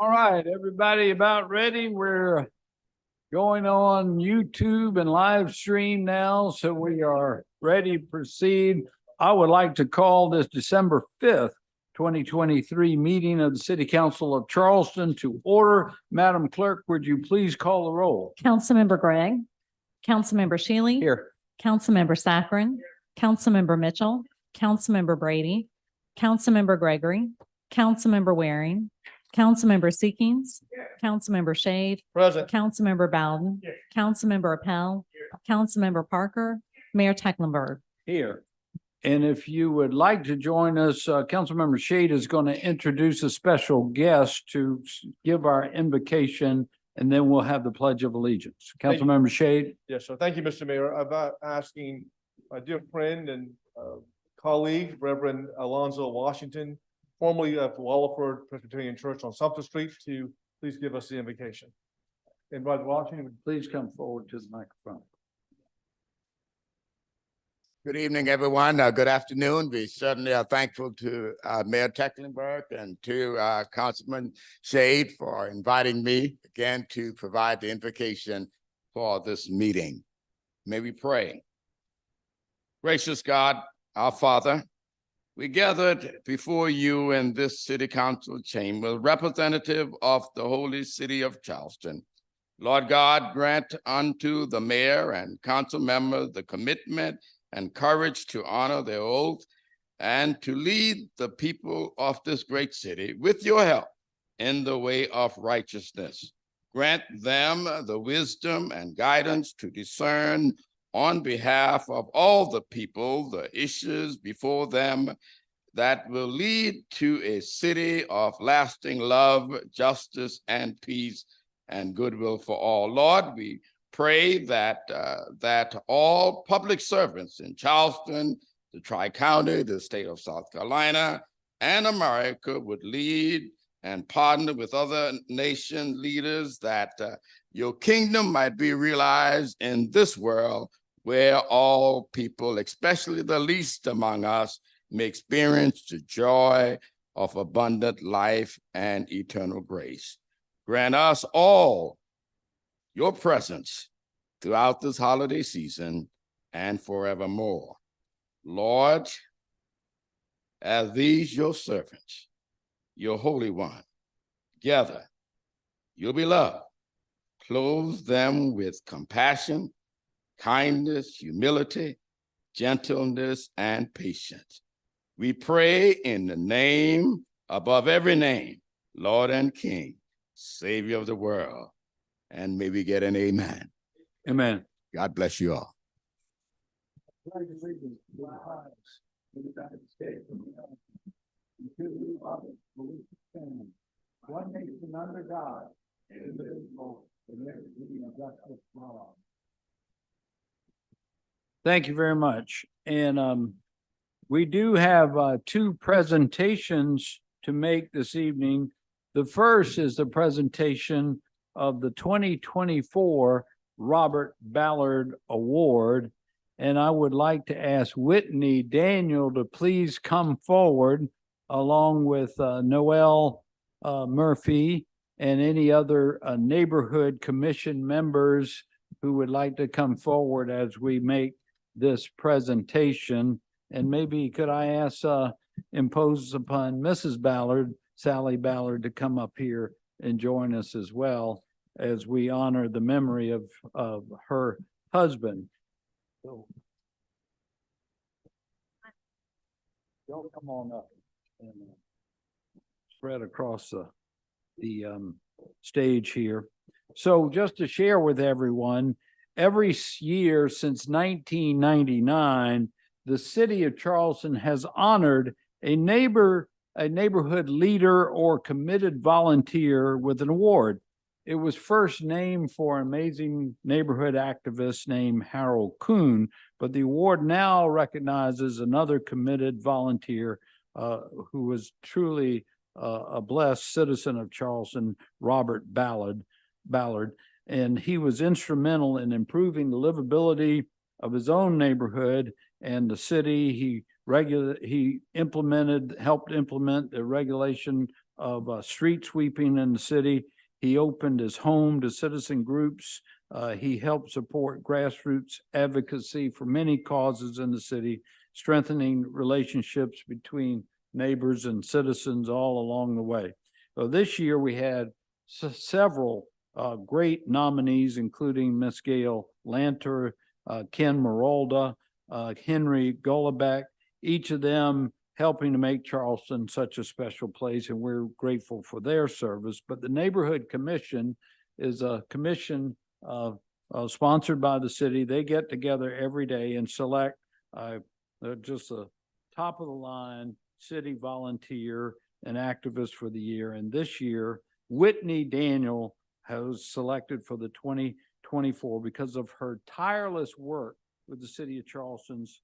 All right, everybody about ready? We're going on YouTube and live stream now, so we are ready to proceed. I would like to call this December 5th, 2023 meeting of the City Council of Charleston to order. Madam Clerk, would you please call the roll? Councilmember Gregg, Councilmember Shealy. Here. Councilmember Saccharin, Councilmember Mitchell, Councilmember Brady, Councilmember Gregory, Councilmember Waring, Councilmember Seekings, Councilmember Shade, Present. Councilmember Bowden, Councilmember Appel, Councilmember Parker, Mayor Tecklenburg. Here. And if you would like to join us, Councilmember Shade is going to introduce a special guest to give our invocation, and then we'll have the Pledge of Allegiance. Councilmember Shade. Yes, sir. Thank you, Mr. Mayor. I'm asking my dear friend and colleague, Reverend Alonzo Washington, formerly of Wallaford Presbyterian Church on Sumter Street, to please give us the invocation. And Brother Washington, Please come forward to the microphone. Good evening, everyone. Good afternoon. We certainly are thankful to Mayor Tecklenburg and to Councilman Shade for inviting me again to provide the invocation for this meeting. May we pray. Gracious God, our Father, we gathered before you in this city council chamber, representative of the holy city of Charleston. Lord God, grant unto the mayor and council members the commitment and courage to honor their oath and to lead the people of this great city with your help in the way of righteousness. Grant them the wisdom and guidance to discern on behalf of all the people the issues before them that will lead to a city of lasting love, justice, and peace and goodwill for all. Lord, we pray that all public servants in Charleston, the Tri-County, the state of South Carolina, and America would lead and partner with other nation leaders that your kingdom might be realized in this world where all people, especially the least among us, may experience the joy of abundant life and eternal grace. Grant us all your presence throughout this holiday season and forevermore. Lord, as these your servants, your holy one, gather your beloved, clothe them with compassion, kindness, humility, gentleness, and patience. We pray in the name above every name, Lord and King, Savior of the world. And may we get an amen. Amen. God bless you all. One nation under God, indivisible, with liberty and justice for all. Thank you very much. And we do have two presentations to make this evening. The first is the presentation of the 2024 Robert Ballard Award. And I would like to ask Whitney Daniel to please come forward along with Noel Murphy and any other neighborhood commission members who would like to come forward as we make this presentation. And maybe could I ask impose upon Mrs. Ballard, Sally Ballard, to come up here and join us as well as we honor the memory of her husband. So, y'all come on up and spread across the stage here. So just to share with everyone, every year since 1999, the city of Charleston has honored a neighborhood leader or committed volunteer with an award. It was first named for an amazing neighborhood activist named Harold Kuhn, but the award now recognizes another committed volunteer who was truly a blessed citizen of Charleston, Robert Ballard. And he was instrumental in improving the livability of his own neighborhood and the city. He helped implement the regulation of street sweeping in the city. He opened his home to citizen groups. He helped support grassroots advocacy for many causes in the city, strengthening relationships between neighbors and citizens all along the way. So this year we had several great nominees, including Miss Gail Lanter, Ken Marolda, Henry Golobeck, each of them helping to make Charleston such a special place, and we're grateful for their service. But the Neighborhood Commission is a commission sponsored by the city. They get together every day and select just a top of the line city volunteer and activist for the year. And this year, Whitney Daniel was selected for the 2024 because of her tireless work with the city of Charleston's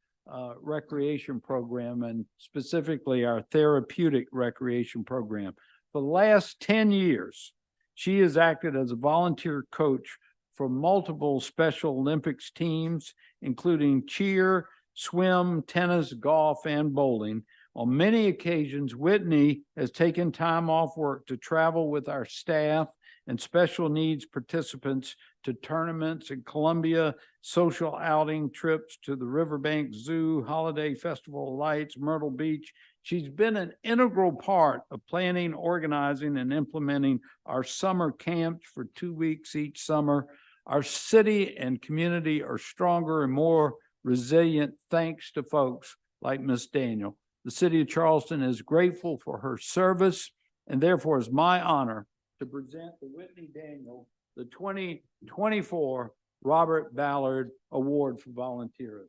recreation program, and specifically our therapeutic recreation program. For the last 10 years, she has acted as a volunteer coach for multiple Special Olympics teams, including cheer, swim, tennis, golf, and bowling. On many occasions, Whitney has taken time off work to travel with our staff and special needs participants to tournaments in Columbia, social outing trips to the Riverbank Zoo, Holiday Festival of Lights, Myrtle Beach. She's been an integral part of planning, organizing, and implementing our summer camps for 2 weeks each summer. Our city and community are stronger and more resilient thanks to folks like Miss Daniel. The city of Charleston is grateful for her service, and therefore it's my honor to present to Whitney Daniel the 2024 Robert Ballard Award for Volunteerism.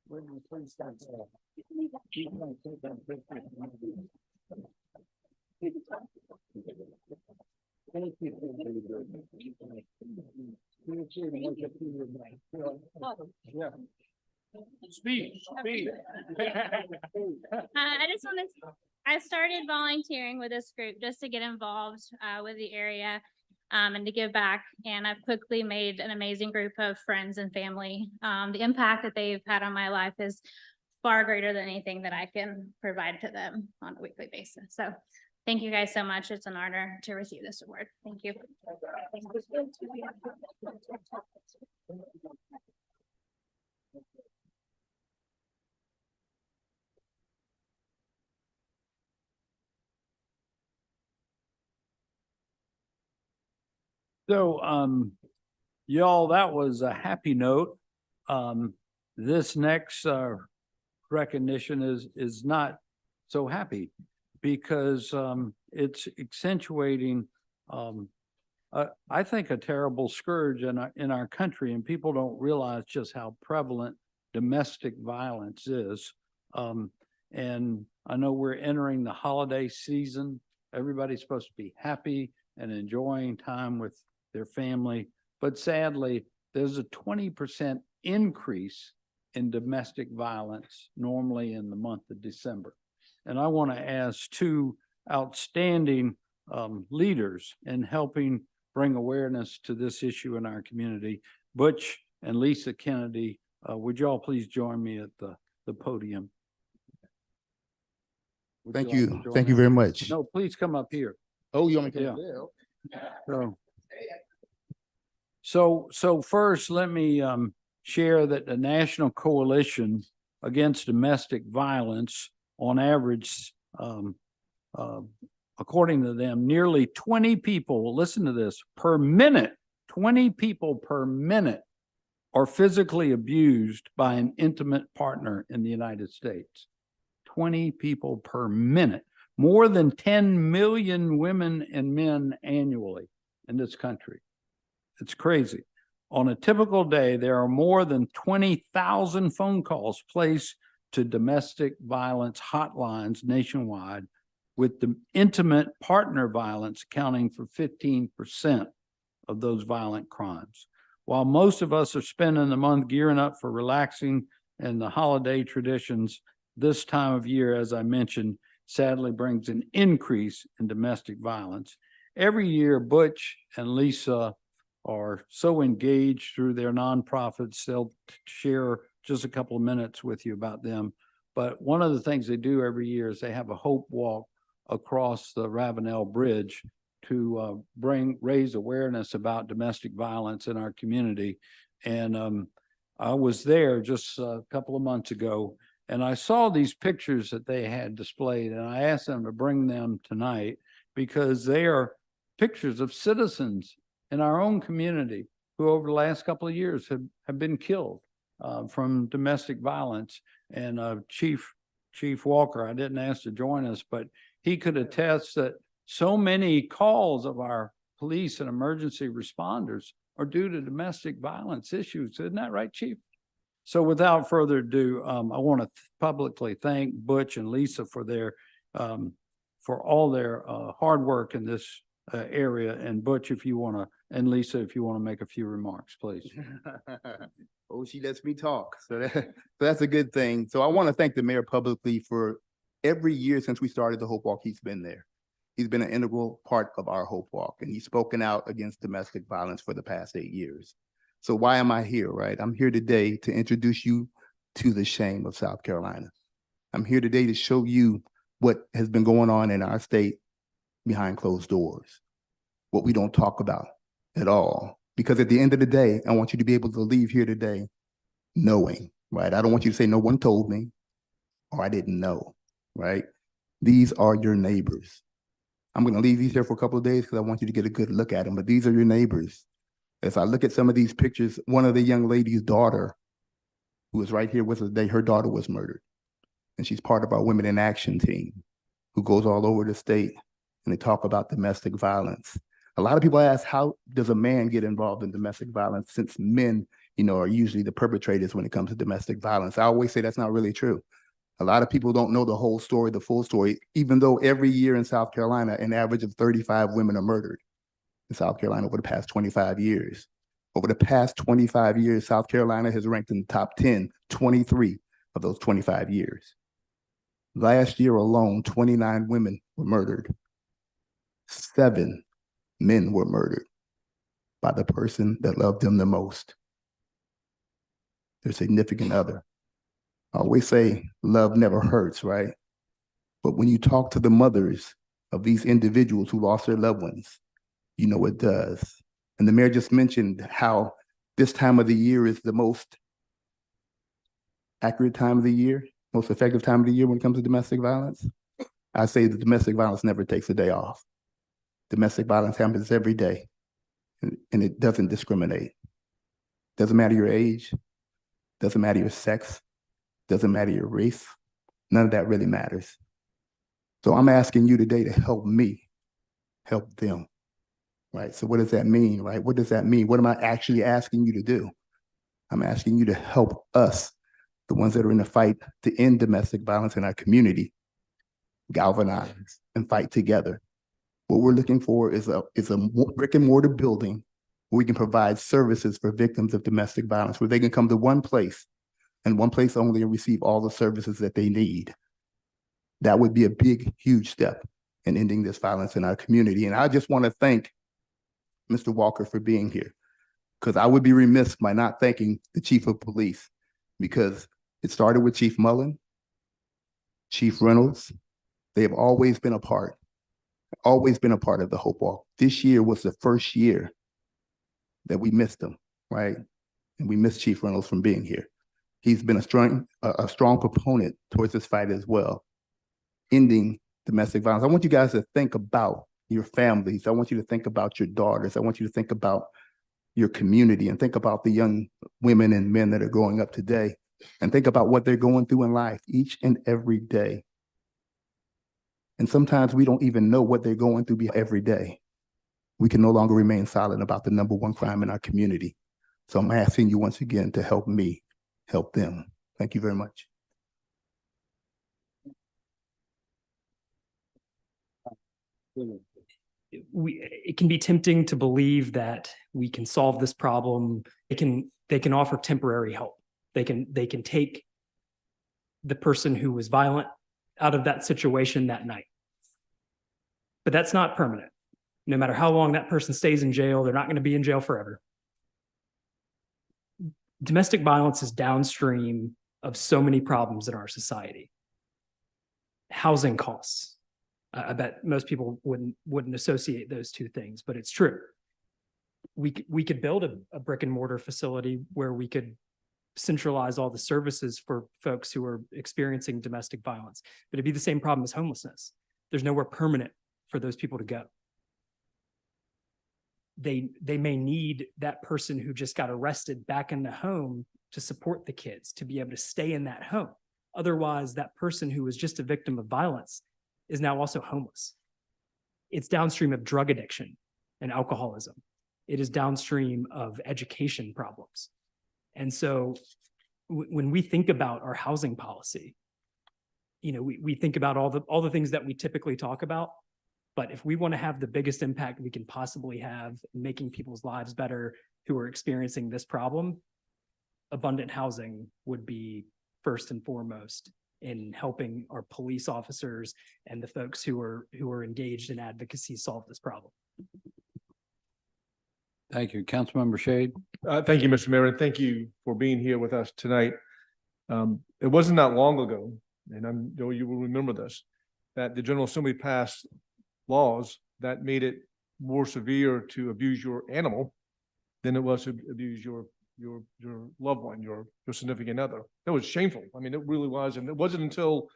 Whitney, please stand up. Thank you. Yeah. Speak. I started volunteering with this group just to get involved with the area and to give back. And I've quickly made an amazing group of friends and family. The impact that they've had on my life is far greater than anything that I can provide to them on a weekly basis. So thank you guys so much. It's an honor to receive this award. Thank you. So, y'all, that was a happy note. This next recognition is not so happy because it's accentuating, I think, a terrible scourge in our country, and people don't realize just how prevalent domestic violence is. And I know we're entering the holiday season. Everybody's supposed to be happy and enjoying time with their family. But sadly, there's a 20% increase in domestic violence normally in the month of December. And I want to ask two outstanding leaders in helping bring awareness to this issue in our community, Butch and Lisa Kennedy. Would you all please join me at the podium? Would Thank like to you. join Thank you me? very much. No, please come up here. Oh, you want me to? Yeah. So first, let me share that the National Coalition Against Domestic Violence, on average, according to them, nearly 20 people, listen to this, per minute, 20 people per minute are physically abused by an intimate partner in the United States. 20 people per minute. More than 10 million women and men annually in this country. It's crazy. On a typical day, there are more than 20,000 phone calls placed to domestic violence hotlines nationwide, with the intimate partner violence accounting for 15% of those violent crimes. While most of us are spending the month gearing up for relaxing and the holiday traditions, this time of year, as I mentioned, sadly brings an increase in domestic violence. Every year, Butch and Lisa are so engaged through their nonprofits. They'll share just a couple of minutes with you about them. But one of the things they do every year is they have a hope walk across the Ravenel Bridge to raise awareness about domestic violence in our community. And I was there just a couple of months ago, and I saw these pictures that they had displayed, and I asked them to bring them tonight because they are pictures of citizens in our own community who over the last couple of years have been killed from domestic violence. And Chief Walker, I didn't ask to join us, but he could attest that so many calls of our police and emergency responders are due to domestic violence issues. Isn't that right, Chief? So without further ado, I want to publicly thank Butch and Lisa for for all their hard work in this area. And Butch, if you want to, and Lisa, if you want to make a few remarks, please. Oh, she lets me talk. So that's a good thing. So I want to thank the mayor publicly for every year since we started the Hope Walk, he's been there. He's been an integral part of our Hope Walk, and he's spoken out against domestic violence for the past 8 years. So why am I here, right? I'm here today to introduce you to the shame of South Carolina. I'm here today to show you what has been going on in our state behind closed doors, what we don't talk about at all. Because at the end of the day, I want you to be able to leave here today knowing, right? I don't want you to say no one told me or I didn't know, right? These are your neighbors. I'm going to leave these here for a couple of days because I want you to get a good look at them, but these are your neighbors. As I look at some of these pictures, one of the young lady's daughter, who was right here with us today, her daughter was murdered. And she's part of our Women in Action team, who goes all over the state and they talk about domestic violence. A lot of people ask, how does a man get involved in domestic violence, since men, are usually the perpetrators when it comes to domestic violence? I always say that's not really true. A lot of people don't know the whole story, the full story, even though every year in South Carolina, an average of 35 women are murdered in South Carolina over the past 25 years. Over the past 25 years, South Carolina has ranked in the top 10, 23 of those 25 years. Last year alone, 29 women were murdered. 7 men were murdered by the person that loved them the most, their significant other. I always say love never hurts, right? But when you talk to the mothers of these individuals who lost their loved ones, you know it does. And the mayor just mentioned how this time of the year is the most accurate time of the year, most effective time of the year when it comes to domestic violence. I say that domestic violence never takes a day off. Domestic violence happens every day, and it doesn't discriminate. Doesn't matter your age, doesn't matter your sex, doesn't matter your race. None of that really matters. So I'm asking you today to help me help them, right? So what does that mean, right? What does that mean? What am I actually asking you to do? I'm asking you to help us, the ones that are in the fight to end domestic violence in our community, galvanize and fight together. What we're looking for is a brick and mortar building where we can provide services for victims of domestic violence, where they can come to one place and one place only and receive all the services that they need. That would be a big, huge step in ending this violence in our community. And I just want to thank Mr. Walker for being here, because I would be remiss by not thanking the chief of police, because it started with Chief Mullen, Chief Reynolds. They have always been a part of the Hope Walk. This year was the first year that we missed them, right? And we missed Chief Reynolds from being here. He's been a strong proponent towards this fight as well, ending domestic violence. I want you guys to think about your families. I want you to think about your daughters. I want you to think about your community and think about the young women and men that are growing up today, and think about what they're going through in life each and every day. And sometimes we don't even know what they're going through every day. We can no longer remain silent about the #1 crime in our community. So I'm asking you once again to help me help them. Thank you very much. It can be tempting to believe that we can solve this problem. They can offer temporary help. They can take the person who was violent out of that situation that night. But that's not permanent. No matter how long that person stays in jail, they're not going to be in jail forever. Domestic violence is downstream of so many problems in our society. Housing costs, I bet most people wouldn't associate those two things, but it's true. We could build a brick and mortar facility where we could centralize all the services for folks who are experiencing domestic violence, but it'd be the same problem as homelessness. There's nowhere permanent for those people to go. They may need that person who just got arrested back in the home to support the kids, to be able to stay in that home. Otherwise, that person who was just a victim of violence is now also homeless. It's downstream of drug addiction and alcoholism. It is downstream of education problems. And so when we think about our housing policy, we think about all the things that we typically talk about. But if we want to have the biggest impact we can possibly have in making people's lives better who are experiencing this problem, abundant housing would be first and foremost in helping our police officers and the folks who are engaged in advocacy solve this problem. Thank you. Councilmember Shade. Thank you, Mr. Mayor, and thank you for being here with us tonight. It wasn't that long ago, and I know you will remember this, that the General Assembly passed laws that made it more severe to abuse your animal than it was to abuse your loved one, your significant other. That was shameful. I mean, it really was. And it wasn't until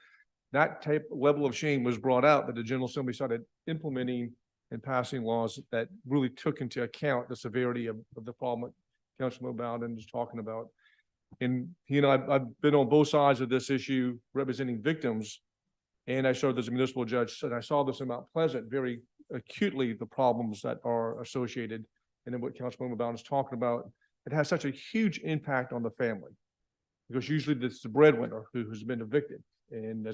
that type level of shame was brought out that the General Assembly started implementing and passing laws that really took into account the severity of the problem that Councilman Bowden is talking about. And, I've been on both sides of this issue representing victims, and I served as a municipal judge, and I saw this in Mount Pleasant very acutely, the problems that are associated. And then what Councilman Bowden is talking about, it has such a huge impact on the family, because usually it's the breadwinner who's been evicted and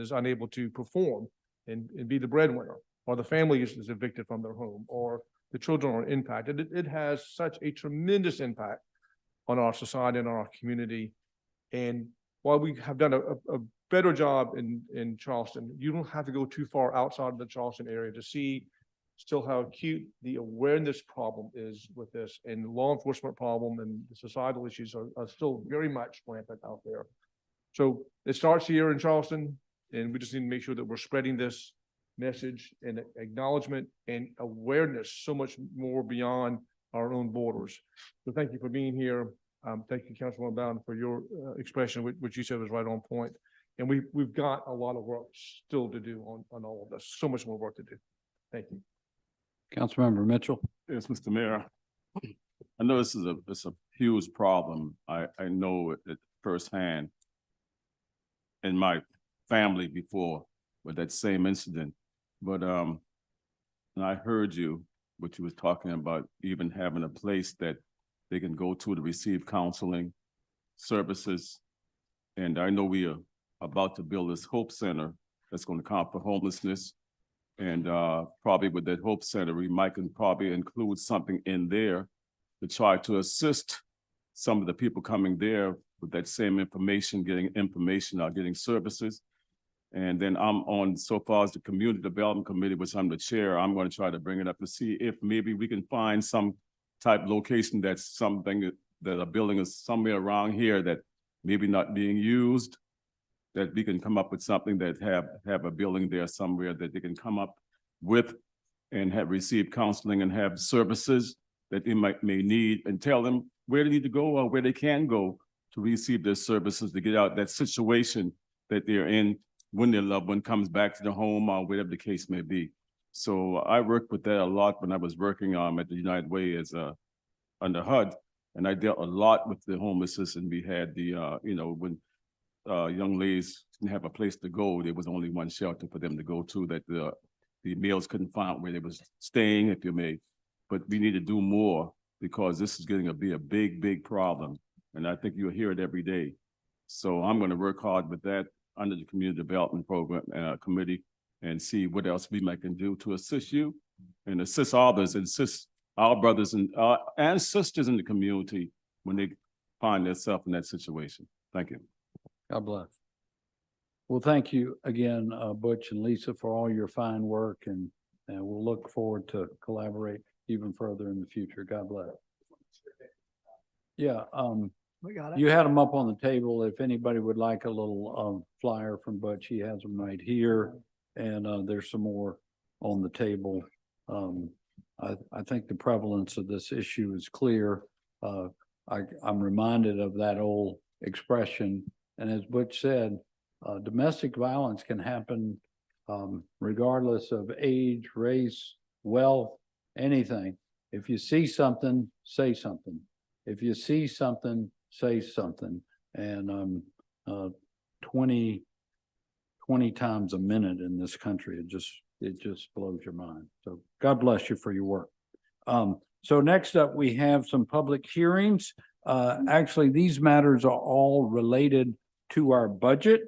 is unable to perform and be the breadwinner, or the family is evicted from their home, or the children are impacted. It has such a tremendous impact on our society and our community. And while we have done a better job in Charleston, you don't have to go too far outside of the Charleston area to see still how acute the awareness problem is with this, and law enforcement problem and the societal issues are still very much rampant out there. So it starts here in Charleston, and we just need to make sure that we're spreading this message and acknowledgement and awareness so much more beyond our own borders. So thank you for being here. Thank you, Councilman Bowden, for your expression, which you said was right on point. And we've got a lot of work still to do on all of this. So much more work to do. Thank you. Councilmember Mitchell. Yes, Mr. Mayor. I know this is a huge problem. I know it firsthand in my family before with that same incident. But and I heard what you was talking about, even having a place that they can go to receive counseling services. And I know we are about to build this Hope Center that's going to combat homelessness. And probably with that Hope Center, we can probably include something in there to try to assist some of the people coming there with that same information, getting services. And then I'm on, so far as the Community Development Committee, which I'm the chair, I'm going to try to bring it up to see if maybe we can find some type location that's something that a building is somewhere around here that maybe not being used, that we can come up with something that have a building there somewhere that they can come up with and have received counseling and have services that they may need, and tell them where they need to go or where they can go to receive their services to get out that situation that they're in when their loved one comes back to the home or whatever the case may be. So I worked with that a lot when I was working at the United Way as under HUD, and I dealt a lot with the homelessness, and we had the when young ladies didn't have a place to go, there was only one shelter for them to go to that the males couldn't find where they was staying, if you may. But we need to do more, because this is getting to be a big problem. And I think you'll hear it every day. So I'm going to work hard with that under the Community Development Program Committee, and see what else we can do to assist you and assist others, and assist our brothers and sisters in the community when they find themselves in that situation. Thank you. God bless. Well, thank you again, Butch and Lisa, for all your fine work, and we'll look forward to collaborate even further in the future. God bless. Yeah, you had them up on the table. If anybody would like a little flyer from Butch, he has them right here. and there's some more on the table. I think the prevalence of this issue is clear. I'm reminded of that old expression, and as Butch said, domestic violence can happen regardless of age, race, wealth, anything. If you see something, say something. If you see something, say something. And 20 times a minute in this country, it just blows your mind. So God bless you for your work. So next up, we have some public hearings. Actually, these matters are all related to our budget.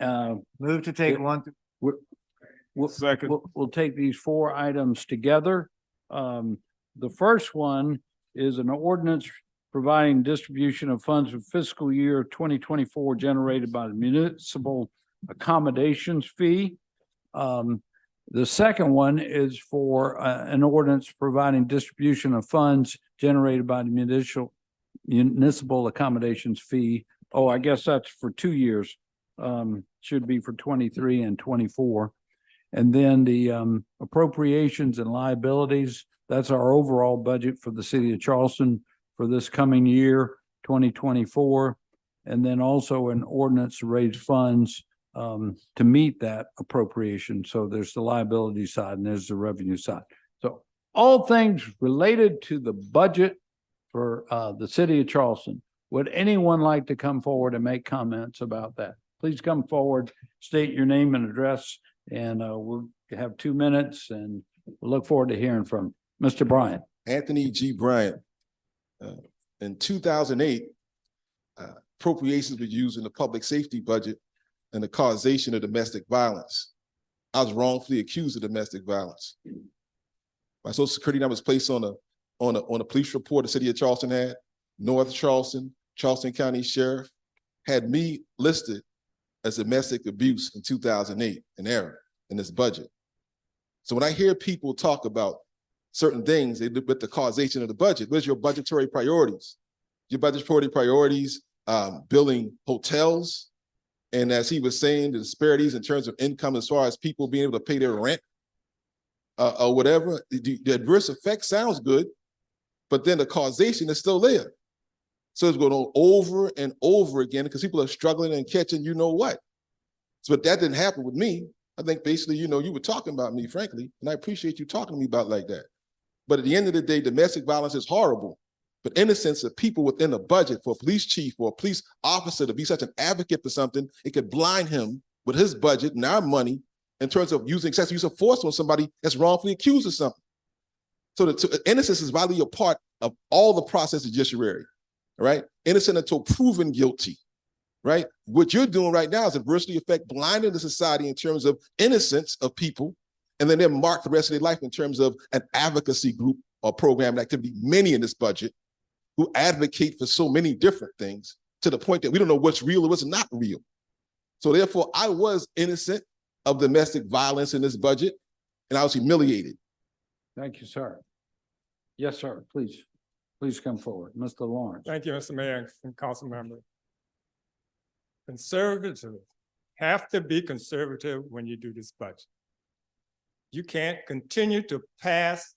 Move to take one. Second. We'll take these 4 items together. The first one is an ordinance providing distribution of funds for fiscal year 2024 generated by the municipal accommodations fee. The second one is for an ordinance providing distribution of funds generated by the municipal accommodations fee. Oh, I guess that's for 2 years. Should be for 23 and 24. And then the appropriations and liabilities, that's our overall budget for the city of Charleston for this coming year, 2024. And then also an ordinance to raise funds to meet that appropriation. So there's the liability side and there's the revenue side. So all things related to the budget for the city of Charleston. Would anyone like to come forward and make comments about that? Please come forward, state your name and address, and we'll have 2 minutes, and we'll look forward to hearing from Mr. Bryant. Anthony G. Bryant. In 2008, appropriations were used in the public safety budget and the causation of domestic violence. I was wrongfully accused of domestic violence. My social security number was placed on a police report the city of Charleston had. North Charleston, Charleston County Sheriff had me listed as domestic abuse in 2008, an error in this budget. So when I hear people talk about certain things with the causation of the budget, where's your budgetary priorities? Your budgetary priorities, building hotels, and as he was saying, the disparities in terms of income as far as people being able to pay their rent or whatever. The adverse effect sounds good, but then the causation is still there. So it's going on over and over again because people are struggling and catching you know what. So but that didn't happen with me. I think basically, you were talking about me, frankly, and I appreciate you talking to me about it like that. But at the end of the day, domestic violence is horrible. But in the sense of people within a budget for a police chief or a police officer to be such an advocate for something, it could blind him with his budget and our money in terms of using excessive use of force on somebody that's wrongfully accused of something. So the innocence is vitally a part of all the process of judiciary, right? Innocent until proven guilty, right? What you're doing right now is adversely affect blinding the society in terms of innocence of people, and then they're marked the rest of their life in terms of an advocacy group or program and activity, many in this budget, who advocate for so many different things to the point that we don't know what's real or what's not real. So therefore, I was innocent of domestic violence in this budget, and I was humiliated. Thank you, sir. Yes, sir. Please come forward. Mr. Lawrence. Thank you, Mr. Mayor and council member. Conservatives have to be conservative when you do this budget. You can't continue to pass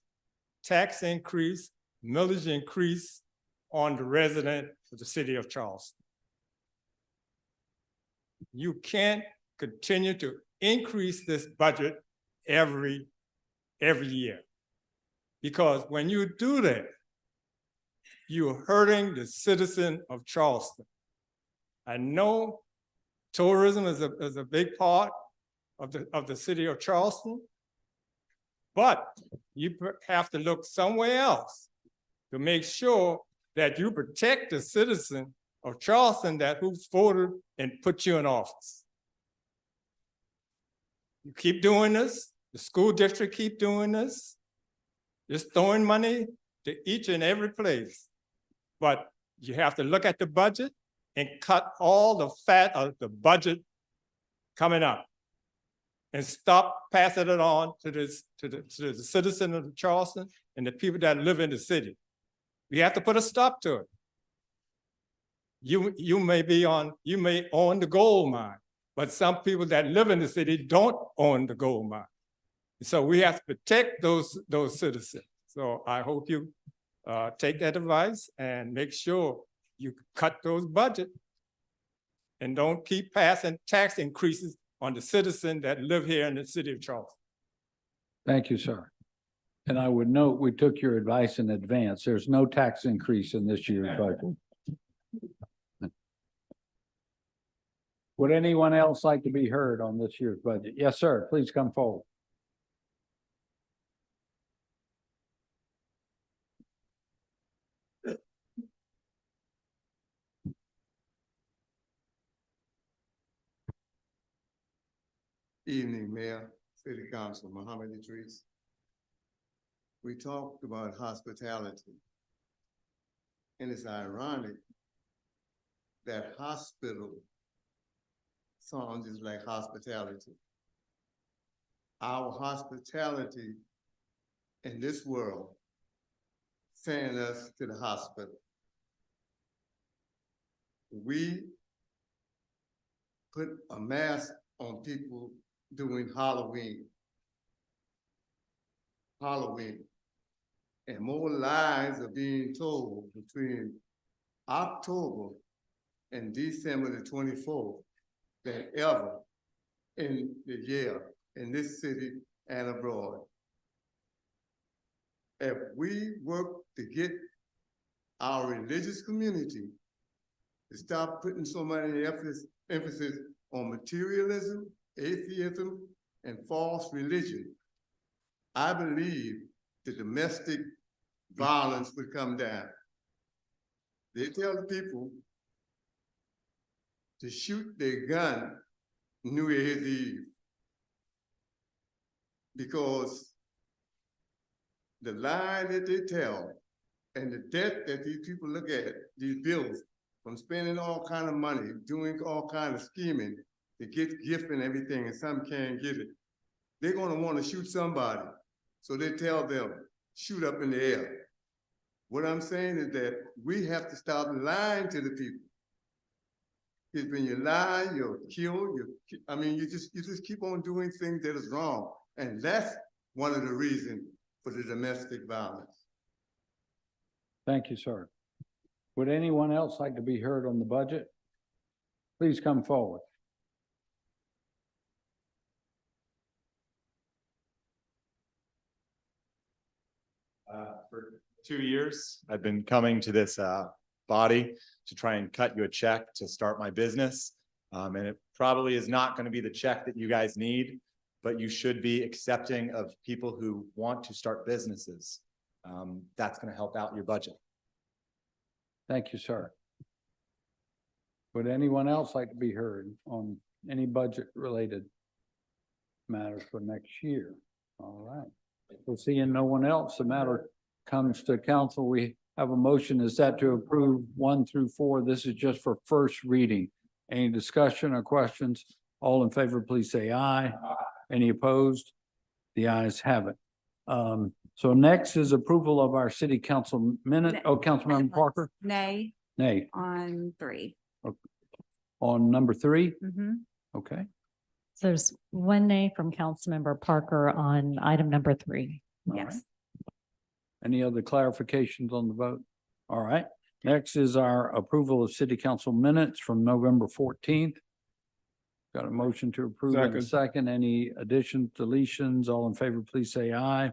tax increase, millage increase on the resident of the city of Charleston. You can't continue to increase this budget every year. Because when you do that, you're hurting the citizen of Charleston. I know tourism is a big part of the city of Charleston, but you have to look somewhere else to make sure that you protect the citizen of Charleston who's voted and put you in office. You keep doing this, the school district keep doing this, just throwing money to each and every place. But you have to look at the budget and cut all the fat of the budget coming up and stop passing it on to the citizen of Charleston and the people that live in the city. We have to put a stop to it. You may own the gold mine, but some people that live in the city don't own the gold mine. So we have to protect those citizens. So I hope you take that advice and make sure you cut those budgets and don't keep passing tax increases on the citizens that live here in the city of Charleston. Thank you, sir. And I would note, we took your advice in advance. There's no tax increase in this year's budget. Would anyone else like to be heard on this year's budget? Yes, sir. Please come forward. Evening, Mayor, City Council, Muhammad Idris. We talked about hospitality. And it's ironic that hospital sounds just like hospitality. Our hospitality in this world send us to the hospital. We put a mask on people doing Halloween. And more lies are being told between October and December the 24th than ever in the year in this city and abroad. If we work to get our religious community to stop putting so many emphasis on materialism, atheism, and false religion, I believe the domestic violence would come down. They tell the people to shoot their gun New Year's Eve because the lie that they tell and the debt that these people look at, these bills, from spending all kind of money, doing all kind of scheming to get gift and everything, and some can't get it. They're gonna wanna shoot somebody. So they tell them, shoot up in the air. What I'm saying is that we have to stop lying to the people. Because when you lie, you'll kill, you just keep on doing things that is wrong. And that's one of the reasons for the domestic violence. Thank you, sir. Would anyone else like to be heard on the budget? Please come forward. For 2 years, I've been coming to this body to try and cut you a check to start my business. And it probably is not going to be the check that you guys need, but you should be accepting of people who want to start businesses. That's going to help out your budget. Thank you, sir. Would anyone else like to be heard on any budget-related matters for next year? All right. We'll see no one else. The matter comes to council. We have a motion. Is that to approve 1 through 4? This is just for first reading. Any discussion or questions? All in favor, please say aye. Any opposed? The ayes have it. So next is approval of our city council minute. Oh, Councilmember Parker? Nay Nay. on 3. On number 3? Mm-hmm. Okay. So there's one nay from Councilmember Parker on item number 3. All right. Yes. Any other clarifications on the vote? All right. Next is our approval of city council minutes from November 14th. Got a motion to approve in a second. Any additions, deletions? All in favor, please say aye.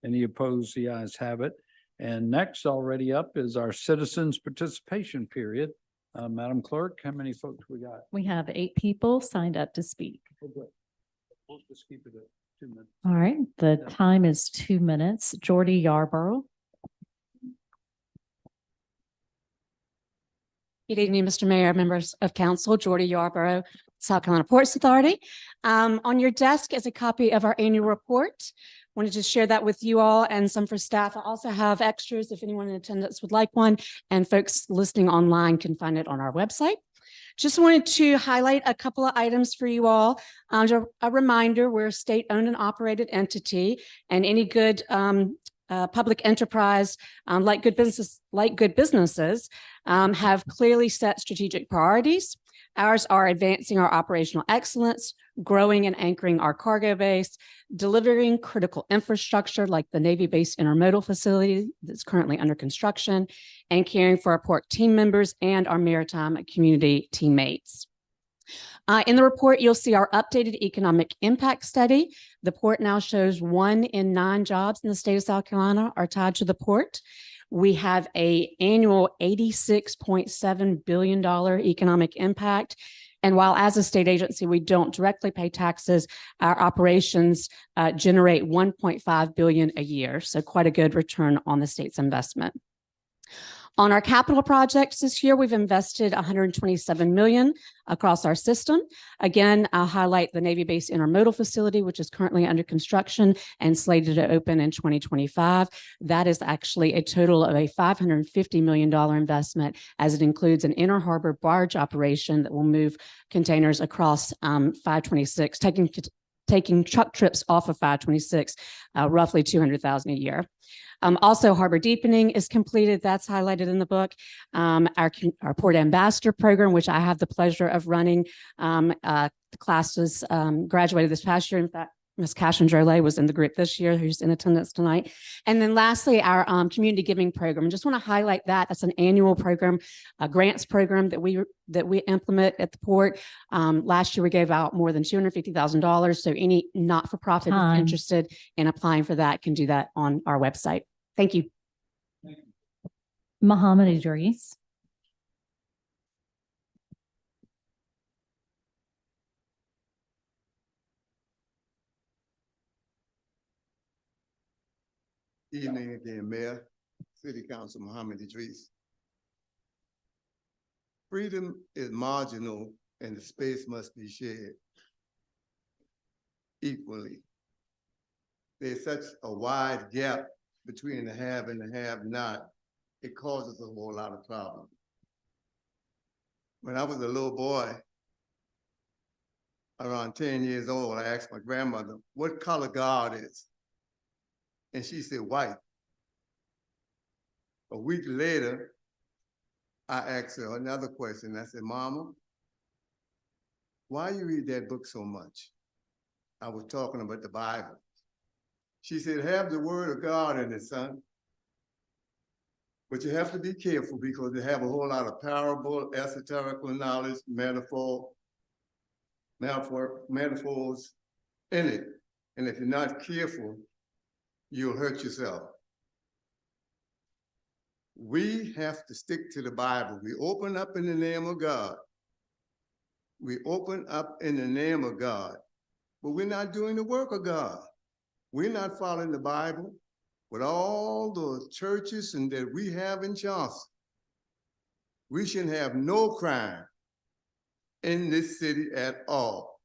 Any opposed? The ayes have it. And next already up is our citizens participation period. Madam Clerk, how many folks we got? We have 8 people signed up to speak. We'll just keep it at 2 minutes. All right, the time is 2 minutes. Jordy Yarborough. Good evening, Mr. Mayor, members of council, Jordy Yarborough, South Carolina Ports Authority. On your desk is a copy of our annual report. Wanted to share that with you all and some for staff. I also have extras if anyone in attendance would like one, and folks listening online can find it on our website. Just wanted to highlight a couple of items for you all. A reminder, we're a state-owned and operated entity, and any good public enterprise, like good businesses, have clearly set strategic priorities. Ours are advancing our operational excellence, growing and anchoring our cargo base, delivering critical infrastructure like the Navy base intermodal facility that's currently under construction, and caring for our port team members and our maritime community teammates. In the report, you'll see our updated economic impact study. The port now shows 1 in 9 jobs in the state of South Carolina are tied to the port. We have an annual $86.7 billion economic impact. And while as a state agency, we don't directly pay taxes, our operations generate $1.5 billion a year. So quite a good return on the state's investment. On our capital projects this year, we've invested $127 million across our system. Again, I'll highlight the Navy base intermodal facility, which is currently under construction and slated to open in 2025. That is actually a total of a $550 million investment, as it includes an inner harbor barge operation that will move containers across 526, taking truck trips off of 526, roughly 200,000 a year. Also, harbor deepening is completed. That's highlighted in the book. Our Port Ambassador program, which I have the pleasure of running, the class was graduated this past year. In fact, Ms. Cashin-Drolet was in the group this year, who's in attendance tonight. And then lastly, our community giving program. I just want to highlight that. That's an annual program, a grants program that we implement at the port. Last year, we gave out more than $250,000. So any not-for-profit who's interested in applying for that can do that on our website. Thank you. Muhammad Idris. Evening again, Mayor, City Council, Muhammad Idris. Freedom is marginal and the space must be shared equally. There's such a wide gap between the have and the have not. It causes a whole lot of problems. When I was a little boy, around 10 years old, I asked my grandmother what color God is. And she said, white. A week later, I asked her another question. I said, Mama, why you read that book so much? I was talking about the Bible. She said, have the word of God in it, son. But you have to be careful because they have a whole lot of parable, esoteric knowledge, metaphors in it. And if you're not careful, you'll hurt yourself. We have to stick to the Bible. We open up in the name of God. We open up in the name of God, but we're not doing the work of God. We're not following the Bible. With all the churches and that we have in Charleston, we shouldn't have no crime in this city at all.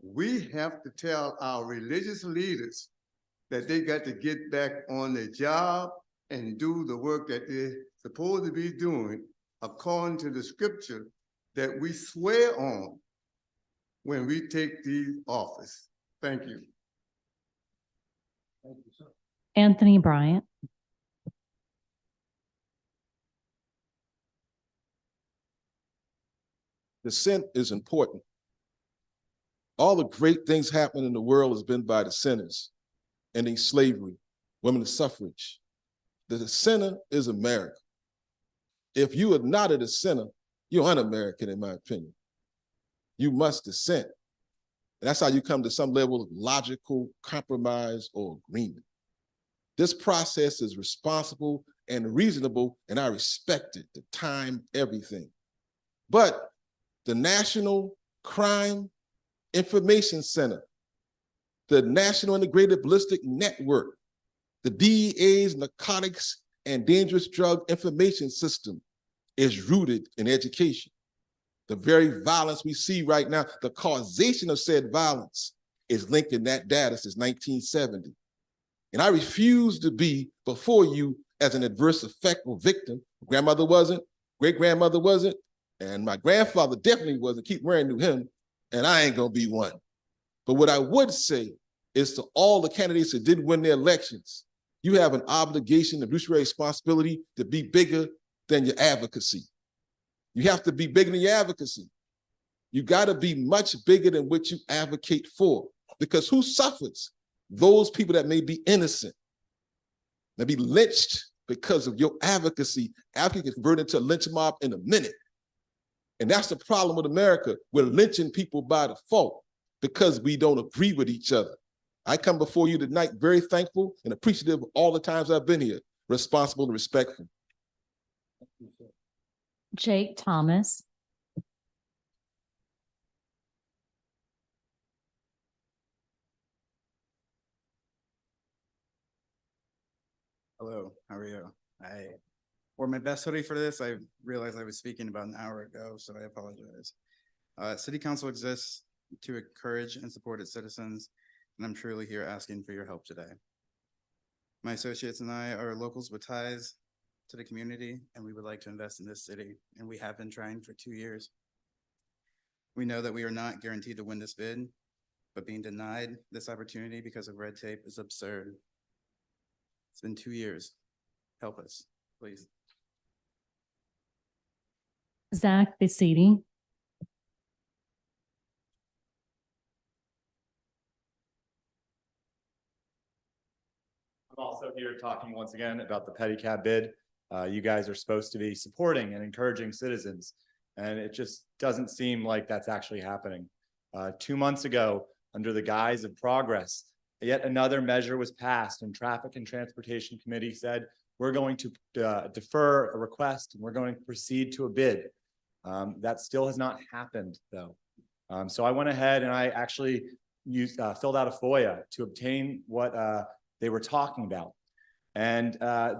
We have to tell our religious leaders that they got to get back on their job and do the work that they're supposed to be doing according to the scripture that we swear on when we take the office. Thank you. Thank you, sir. Anthony Bryant. Dissent is important. All the great things happening in the world has been by dissenters, ending slavery, women's suffrage. The dissenter is America. If you are not a dissenter, you're un-American, in my opinion. You must dissent. And that's how you come to some level of logical compromise or agreement. This process is responsible and reasonable, and I respect it, the time, everything. But the National Crime Information Center, the National Integrated Ballistic Network, the DEA's Narcotics and Dangerous Drug Information System is rooted in education. The very violence we see right now, the causation of said violence is linked in that data since 1970. And I refuse to be before you as an adverse effect or victim. Grandmother wasn't, great-grandmother wasn't, and my grandfather definitely wasn't. Keep wearing to him, and I ain't gonna be one. But what I would say is to all the candidates that did win their elections, you have an obligation, a fiduciary responsibility to be bigger than your advocacy. You have to be bigger than your advocacy. You got to be much bigger than what you advocate for, because who suffers? Those people that may be innocent. They be lynched because of your advocacy. Advocacy gets converted into a lynch mob in a minute. And that's the problem with America. We're lynching people by default because we don't agree with each other. I come before you tonight very thankful and appreciative of all the times I've been here, responsible and respectful. Jake Thomas. Hello, how are you? I wore my best hoodie for this. I realized I was speaking about an hour ago, so I apologize. City Council exists to encourage and support its citizens, and I'm truly here asking for your help today. My associates and I are locals with ties to the community, and we would like to invest in this city, and we have been trying for 2 years. We know that we are not guaranteed to win this bid, but being denied this opportunity because of red tape is absurd. It's been 2 years. Help us, please. Zach Bisiti. I'm also here talking once again about the pedicab bid. You guys are supposed to be supporting and encouraging citizens, and it just doesn't seem like that's actually happening. 2 months ago, under the guise of progress, yet another measure was passed, and Traffic and Transportation Committee said, we're going to defer a request and we're going to proceed to a bid. That still has not happened though. So I went ahead and I actually filled out a FOIA to obtain what they were talking about. And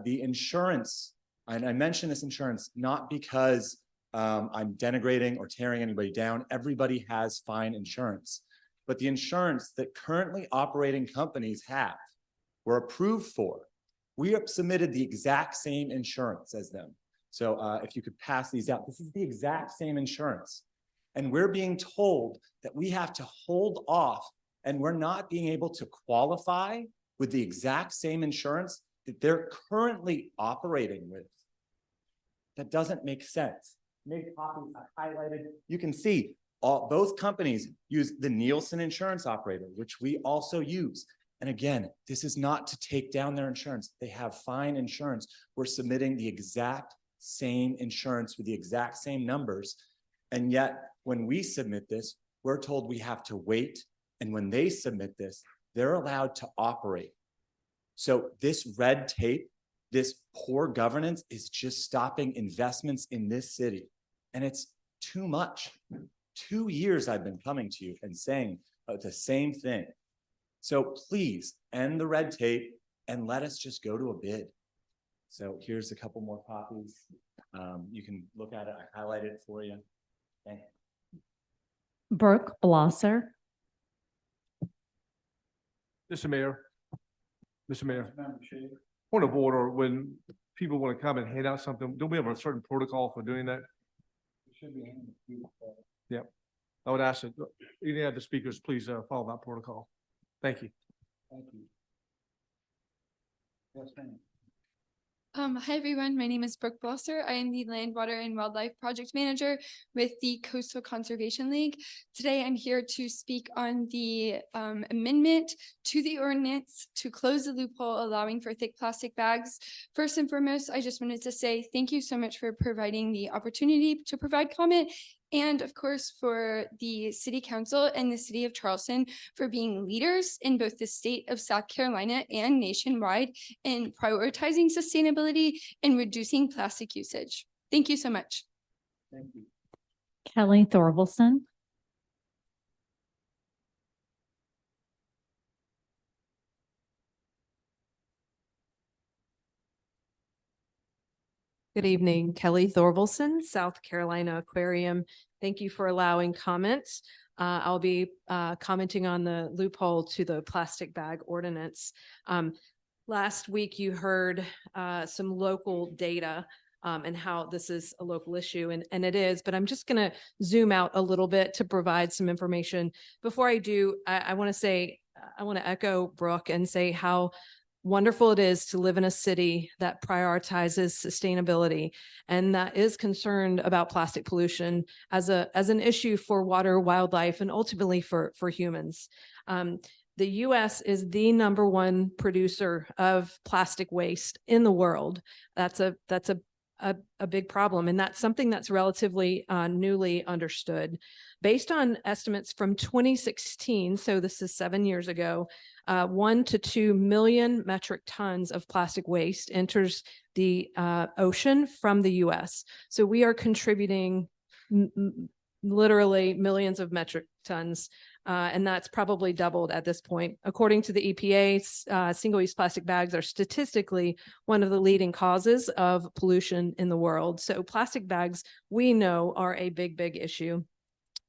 the insurance, and I mention this insurance not because I'm denigrating or tearing anybody down. Everybody has fine insurance. But the insurance that currently operating companies have, were approved for. We have submitted the exact same insurance as them. So if you could pass these out, this is the exact same insurance. And we're being told that we have to hold off, and we're not being able to qualify with the exact same insurance that they're currently operating with. That doesn't make sense. Make copies, I highlighted, you can see both companies use the Nielsen insurance operator, which we also use. And again, this is not to take down their insurance. They have fine insurance. We're submitting the exact same insurance with the exact same numbers. And yet when we submit this, we're told we have to wait. And when they submit this, they're allowed to operate. So this red tape, this poor governance is just stopping investments in this city. And it's too much. 2 years I've been coming to you and saying the same thing. So please end the red tape and let us just go to a bid. So here's a couple more copies. You can look at it. I highlighted it for you. Thank you. Brooke Blosser. Mr. Mayor. Point of order, when people want to come and hand out something, don't we have a certain protocol for doing that? Yep. I would ask that any of the speakers, please follow that protocol. Thank you. Thank you. Yes, ma'am. Hi, everyone. My name is Brooke Blosser. I am the Land, Water, and Wildlife Project Manager with the Coastal Conservation League. Today, I'm here to speak on the amendment to the ordinance to close the loophole allowing for thick plastic bags. First and foremost, I just wanted to say thank you so much for providing the opportunity to provide comment, and of course for the City Council and the City of Charleston for being leaders in both the state of South Carolina and nationwide in prioritizing sustainability and reducing plastic usage. Thank you so much. Thank you. Kelly Thorvalson. Good evening, Kelly Thorvalson, South Carolina Aquarium. Thank you for allowing comments. I'll be commenting on the loophole to the plastic bag ordinance. Last week, you heard some local data and how this is a local issue, and it is, but I'm just going to zoom out a little bit to provide some information. Before I do, I want to say, I want to echo Brooke and say how wonderful it is to live in a city that prioritizes sustainability and that is concerned about plastic pollution as an issue for water, wildlife, and ultimately for humans. The U.S. is the #1 producer of plastic waste in the world. That's a big problem, and that's something that's relatively newly understood. Based on estimates from 2016, so this is 7 years ago, 1 to 2 million metric tons of plastic waste enters the ocean from the U.S. So we are contributing literally millions of metric tons, and that's probably doubled at this point. According to the EPA, single-use plastic bags are statistically one of the leading causes of pollution in the world. So plastic bags, we know, are a big, big issue.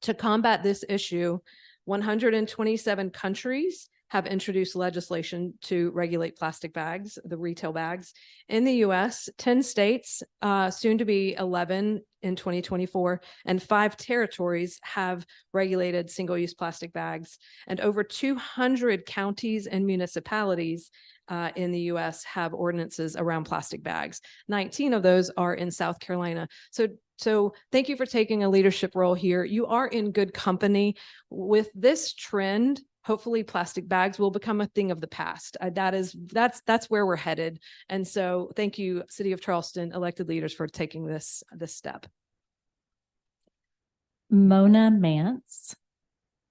To combat this issue, 127 countries have introduced legislation to regulate plastic bags, the retail bags. In the US, 10 states, soon to be 11 in 2024, and 5 territories have regulated single-use plastic bags. And over 200 counties and municipalities in the US have ordinances around plastic bags. 19 of those are in South Carolina. So thank you for taking a leadership role here. You are in good company. With this trend, hopefully plastic bags will become a thing of the past. That's where we're headed. And so thank you, City of Charleston elected leaders, for taking this step. Mona Mance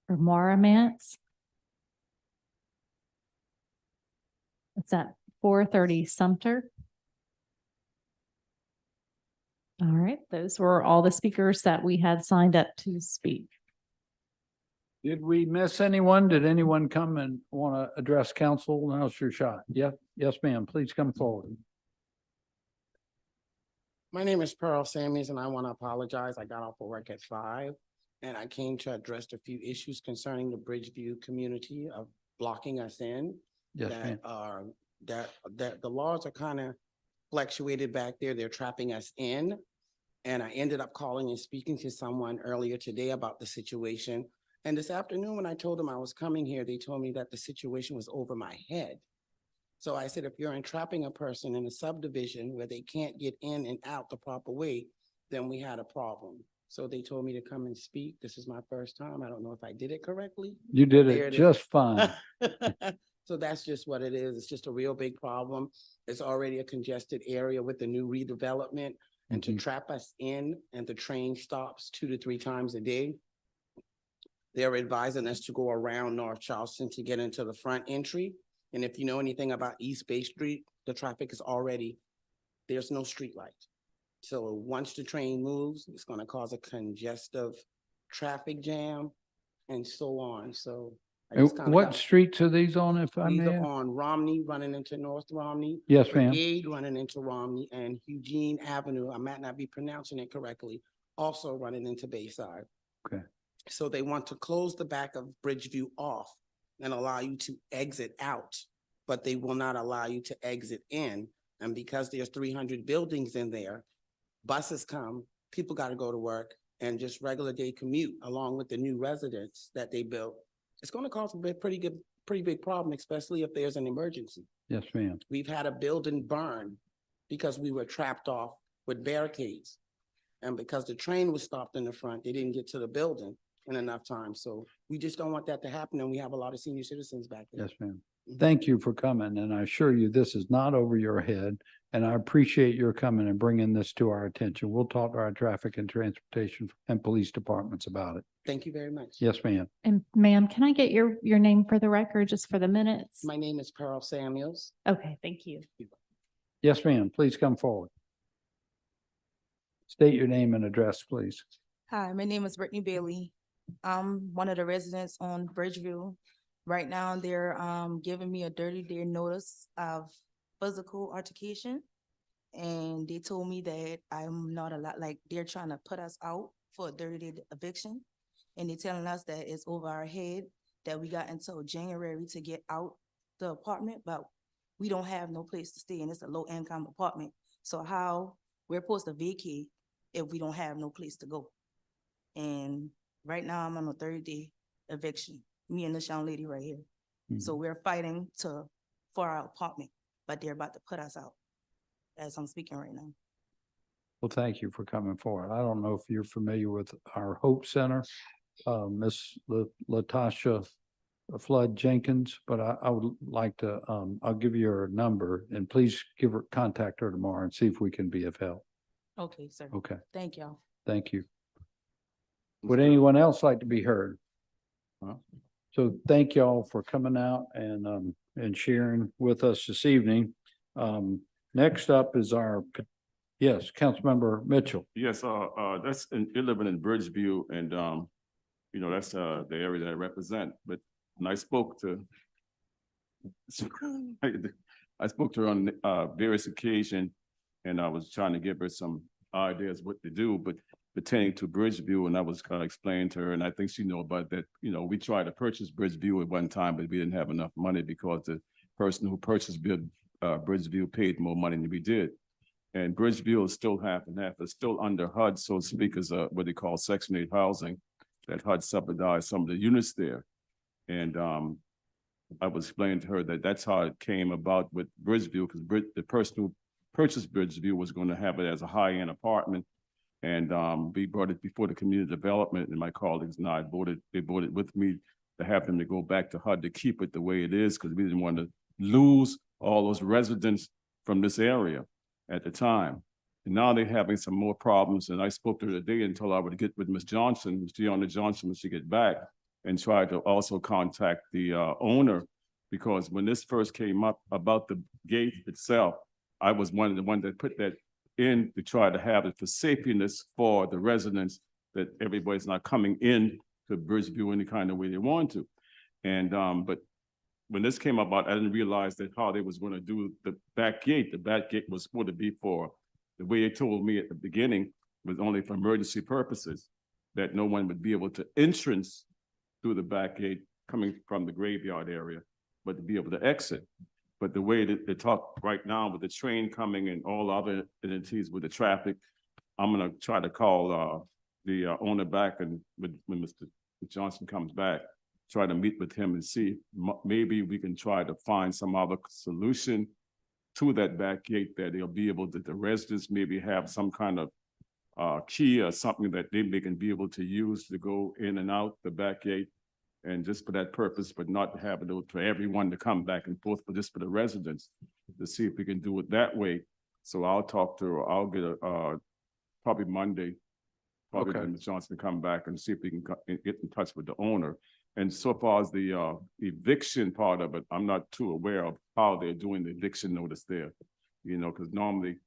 or Mara Mance. It's at 430 Sumter. All right, those were all the speakers that we had signed up to speak. Did we miss anyone? Did anyone come and want to address council? Now's your shot. Yeah, yes, ma'am. Please come forward. My name is Pearl Samuels, and I want to apologize. I got off of work at 5, and I came to address a few issues concerning the Bridgeview community of blocking us in. Yes, ma'am. That the laws are kind of fluctuated back there. They're trapping us in. And I ended up calling and speaking to someone earlier today about the situation. And this afternoon, when I told them I was coming here, they told me that the situation was over my head. So I said, if you're entrapping a person in a subdivision where they can't get in and out the proper way, then we had a problem. So they told me to come and speak. This is my first time. I don't know if I did it correctly. You did There it just fine. So that's just what it is. It's just a real big problem. It's already a congested area with the new redevelopment. And to trap us in, and the train stops 2 to 3 times a day. They're advising us to go around North Charleston to get into the front entry. And if you know anything about East Bay Street, the traffic is already, there's no street light. So once the train moves, it's going to cause a congestive traffic jam and so on. So I just kinda What got- streets are these on, if I These may? are on Romney running into North Romney. Yes, ma'am. Brigade running into Romney, and Eugene Avenue, I might not be pronouncing it correctly, also running into Bayside. Okay. So they want to close the back of Bridgeview off and allow you to exit out, but they will not allow you to exit in. And because there's 300 buildings in there, buses come, people got to go to work, and just regular day commute along with the new residents that they built. It's going to cause a pretty big problem, especially if there's an emergency. Yes, ma'am. We've had a building burn because we were trapped off with barricades. And because the train was stopped in the front, they didn't get to the building in enough time. So we just don't want that to happen. And we have a lot of senior citizens back there. Yes, ma'am. Thank you for coming, and I assure you this is not over your head, and I appreciate your coming and bringing this to our attention. We'll talk to our traffic and transportation and police departments about it. Thank you very much. Yes, ma'am. And ma'am, can I get your name for the record, just for the minutes? My name is Pearl Samuels. Okay, thank you. Yes, ma'am. Please come forward. State your name and address, please. Hi, my name is Brittany Bailey. I'm one of the residents on Bridgeview. Right now, they're giving me a 30-day notice of physical altercation. And they told me that I'm not allowed, like they're trying to put us out for a 30-day eviction. And they're telling us that it's over our head, that we got until January to get out the apartment, but we don't have no place to stay, and it's a low-income apartment. So how we're supposed to vacate if we don't have no place to go? And right now I'm on a 30-day eviction, me and this young lady right here. So we're fighting for our apartment. but they're about to put us out as I'm speaking right now. Well, thank you for coming forward. I don't know if you're familiar with our Hope Center, Miss Latasha Flood Jenkins, but I would like to, I'll give you her number and please contact her tomorrow and see if we can be of help. Okay, sir. Okay, Thank y'all. thank you. Would anyone else like to be heard? So thank y'all for coming out and sharing with us this evening. Next up is yes, Councilmember Mitchell. Yes, that's you're living in Bridgeview and, you know, that's, the area that I represent, but when I spoke to her on, various occasions and I was trying to give her some ideas what to do, but pertaining to Bridgeview, and I was kind of explaining to her, and I think she know about that, you know, we tried to purchase Bridgeview at one time, but we didn't have enough money because the person who purchased Bridgeview paid more money than we did. And Bridgeview is still half and half. It's still under HUD, so to speak, as what they call Section 8 housing, that HUD subsidized some of the units there. And I was explaining to her that that's how it came about with Bridgeview, because the person who purchased Bridgeview was going to have it as a high-end apartment. And we brought it before the community development, and my colleagues and I they voted with me to have them to go back to HUD to keep it the way it is, because we didn't want to lose all those residents from this area at the time. And now they're having some more problems. And I spoke to her today and told her I would get with Ms. Johnson, Ms. Gianna Johnson, when she get back, and try to also contact the owner, because when this first came up about the gate itself, I was one of the ones that put that in to try to have it for safetyness for the residents, that everybody's not coming in to Bridgeview any kind of way they want to. And but when this came about, I didn't realize that how they was going to do the back gate. The back gate was supposed to be for, the way they told me at the beginning, was only for emergency purposes, that no one would be able to entrance through the back gate coming from the graveyard area, but to be able to exit. But the way that they talk right now with the train coming and all other entities with the traffic, I'm gonna try to call the owner back, and when Mr. Johnson comes back, try to meet with him and see maybe we can try to find some other solution to that back gate, that they'll be able to, the residents maybe have some kind of key or something that they can be able to use to go in and out the back gate. And just for that purpose, but not have it for everyone to come back and forth, but just for the residents, to see if we can do it that way. So I'll talk to her. I'll get probably Monday, when Ms. Johnson come back and see if we can get in touch with the owner. And so far as the eviction part of it, I'm not too aware of how they're doing the eviction notice there. You know, because normally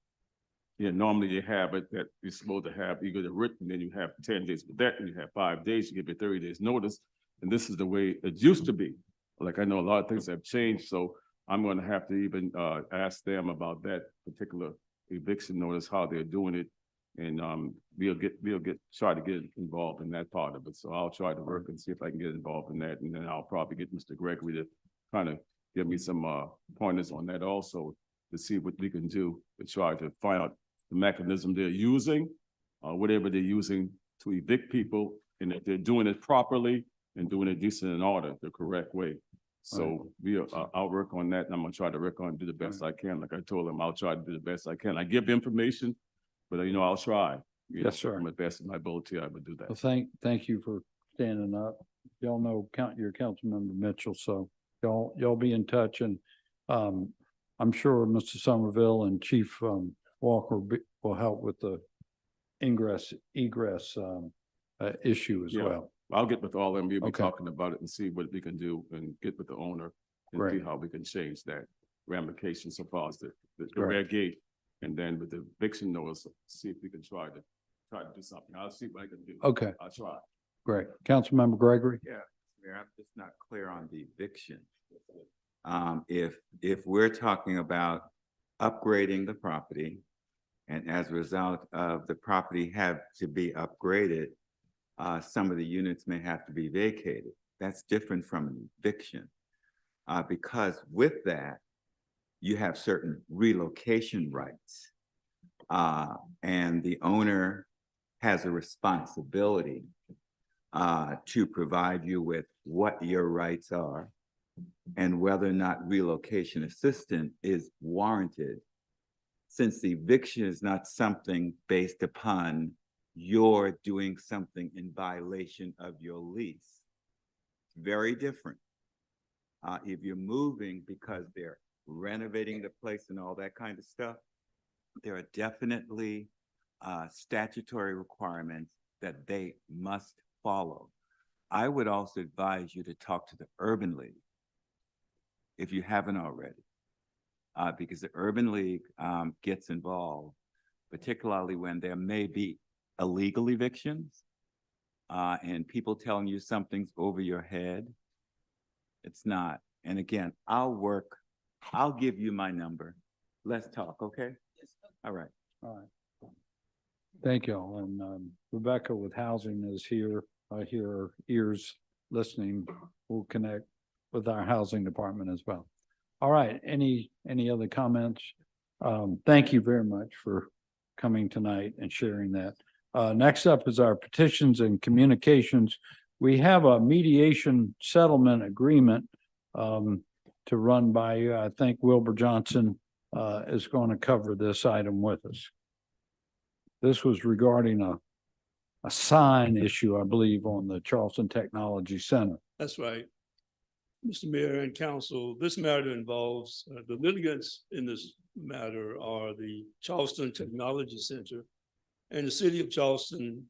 you have it that you're supposed to have either the written, then you have 10 days for that, and you have 5 days, you give it 30 days notice. And this is the way it used to be. Like, I know a lot of things have changed, so I'm gonna have to even ask them about that particular eviction notice, how they're doing it. And we'll try to get involved in that part of it. So I'll try to work and see if I can get involved in that. And then I'll probably get Mr. Gregory to kind of give me some pointers on that also, to see what we can do to try to find out the mechanism they're using, whatever they're using to evict people, and if they're doing it properly and doing it decent in order, the correct way. So I'll work on that, and I'm gonna try to work on do the best I can. Like I told them, I'll try to do the best I can. I give information, but you know, I'll try. Yes, sir. To the best of my ability, I would do that. Well, thank you for standing up. Y'all know, your Councilmember Mitchell, so y'all be in touch, and I'm sure Mr. Somerville and Chief Walker will help with the egress issue as well. I'll get with all of them. We'll be talking about it and see what we can do, and get with the owner and see how we can change that ramification so far as the rear gate, and then with the eviction notice, see if we can try to do something. I'll see what I can do. Okay. I'll try. Great. Councilmember Gregory? Yeah, Mayor, I'm just not clear on the eviction. If we're talking about upgrading the property, and as a result of the property have to be upgraded, some of the units may have to be vacated. That's different from an eviction, because with that, you have certain relocation rights, and the owner has a responsibility to provide you with what your rights are, and whether or not relocation assistance is warranted, since the eviction is not something based upon your doing something in violation of your lease. Very different. If you're moving because they're renovating the place and all that kind of stuff, there are definitely statutory requirements that they must follow. I would also advise you to talk to the Urban League if you haven't already, because the Urban League gets involved, particularly when there may be illegal evictions and people telling you something's over your head. It's not. And again, I'll give you my number. Let's talk, okay? All right. All right. Thank you all. And Rebecca with housing is here. I hear her ears listening. We'll connect with our housing department as well. All right. Any other comments? Thank you very much for coming tonight and sharing that. Next up is our petitions and communications. We have a mediation settlement agreement to run by you. I think Wilbur Johnson is going to cover this item with us. This was regarding a sign issue, I believe, on the Charleston Technology Center. That's right. Mr. Mayor and Council, this matter involves, the litigants in this matter are the Charleston Technology Center and the City of Charleston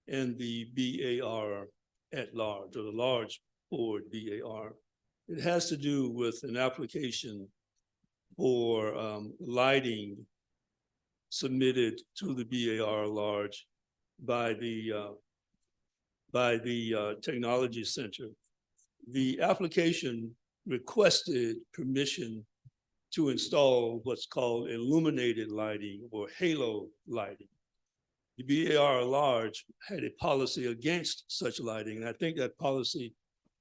and the BAR at large, or the large board BAR. It has to do with an application for lighting submitted to the BAR large by the Technology Center. The application requested permission to install what's called illuminated lighting or halo lighting. The BAR large had a policy against such lighting, and I think that policy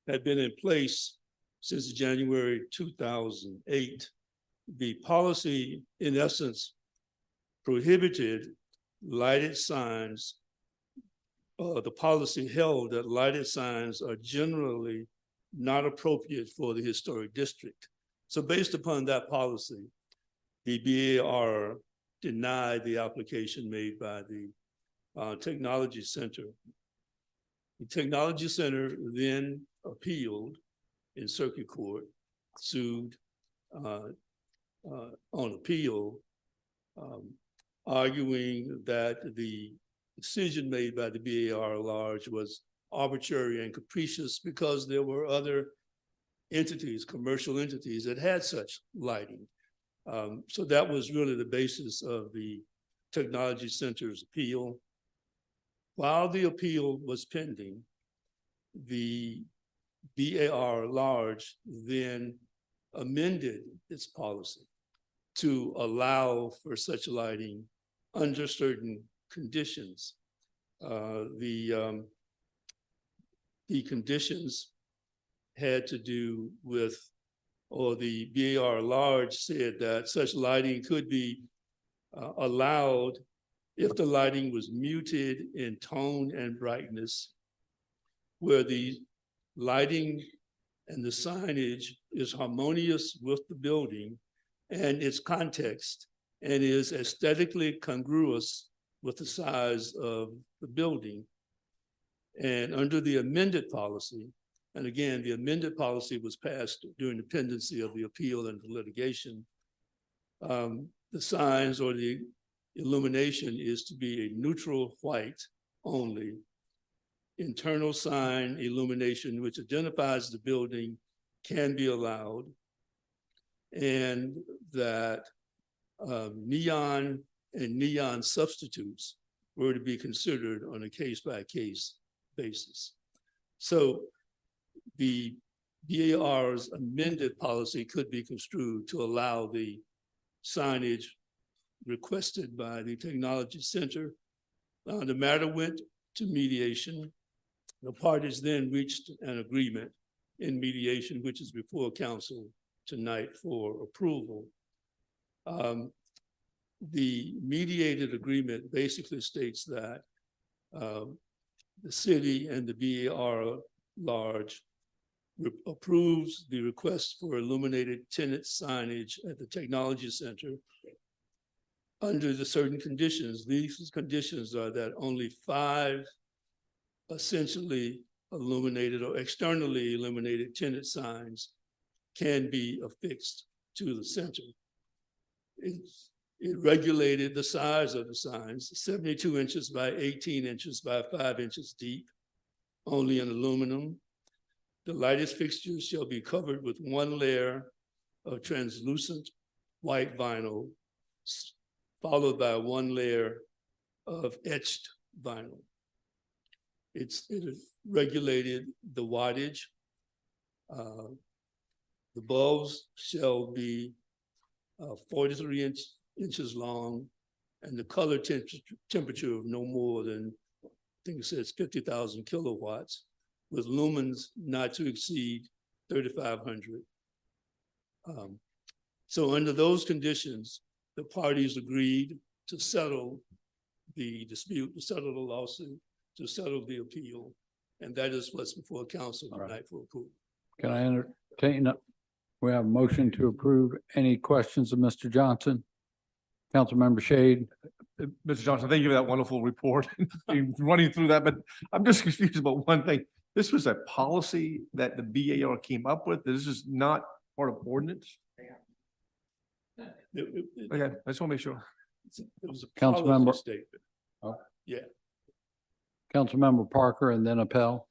had been in place since January 2008. The policy, in essence, prohibited lighted signs. The policy held that lighted signs are generally not appropriate for the historic district. So based upon that policy, the BAR denied the application made by the Technology Center. The Technology Center then appealed in circuit court, sued on appeal, arguing that the decision made by the BAR large was arbitrary and capricious because there were other entities, commercial entities that had such lighting. So that was really the basis of the Technology Center's appeal. While the appeal was pending, the BAR large then amended its policy to allow for such lighting under certain conditions. The conditions had to do with, or the BAR large said that such lighting could be allowed if the lighting was muted in tone and brightness, where the lighting and the signage is harmonious with the building and its context and is aesthetically congruous with the size of the building. And under the amended policy, and again, the amended policy was passed during the pendency of the appeal and the litigation, the signs or the illumination is to be a neutral white only. Internal sign illumination, which identifies the building, can be allowed, and that neon and neon substitutes were to be considered on a case-by-case basis. So the BAR's amended policy could be construed to allow the signage requested by the Technology Center. The matter went to mediation. The parties then reached an agreement in mediation, which is before council tonight for approval. The mediated agreement basically states that the city and the BAR large approves the request for illuminated tenant signage at the Technology Center under the certain conditions. These conditions are that only 5 essentially illuminated or externally illuminated tenant signs can be affixed to the center. It regulated the size of the signs, 72 inches by 18 inches by 5 inches deep, only in aluminum. The lighted fixtures shall be covered with 1 layer of translucent white vinyl, followed by 1 layer of etched vinyl. It regulated the wattage. The bulbs shall be 43 inches long, and the color temperature of no more than, I think it says 50,000 kilowatts, with lumens not to exceed 3,500. So under those conditions, the parties agreed to settle the dispute, to settle the lawsuit, to settle the appeal, and that is what's before council tonight for approval. Can I entertain, we have a motion to approve. Any questions of Mr. Johnson? Councilmember Shade? Mr. Johnson, thank you for that wonderful report. Running through that, but I'm just confused about one thing. This was a policy that the BAR came up with. This is not part of ordinance. Okay, I just want to make sure. It was a Councilmember- policy statement. Oh. Yeah. Councilmember Parker and then Appel.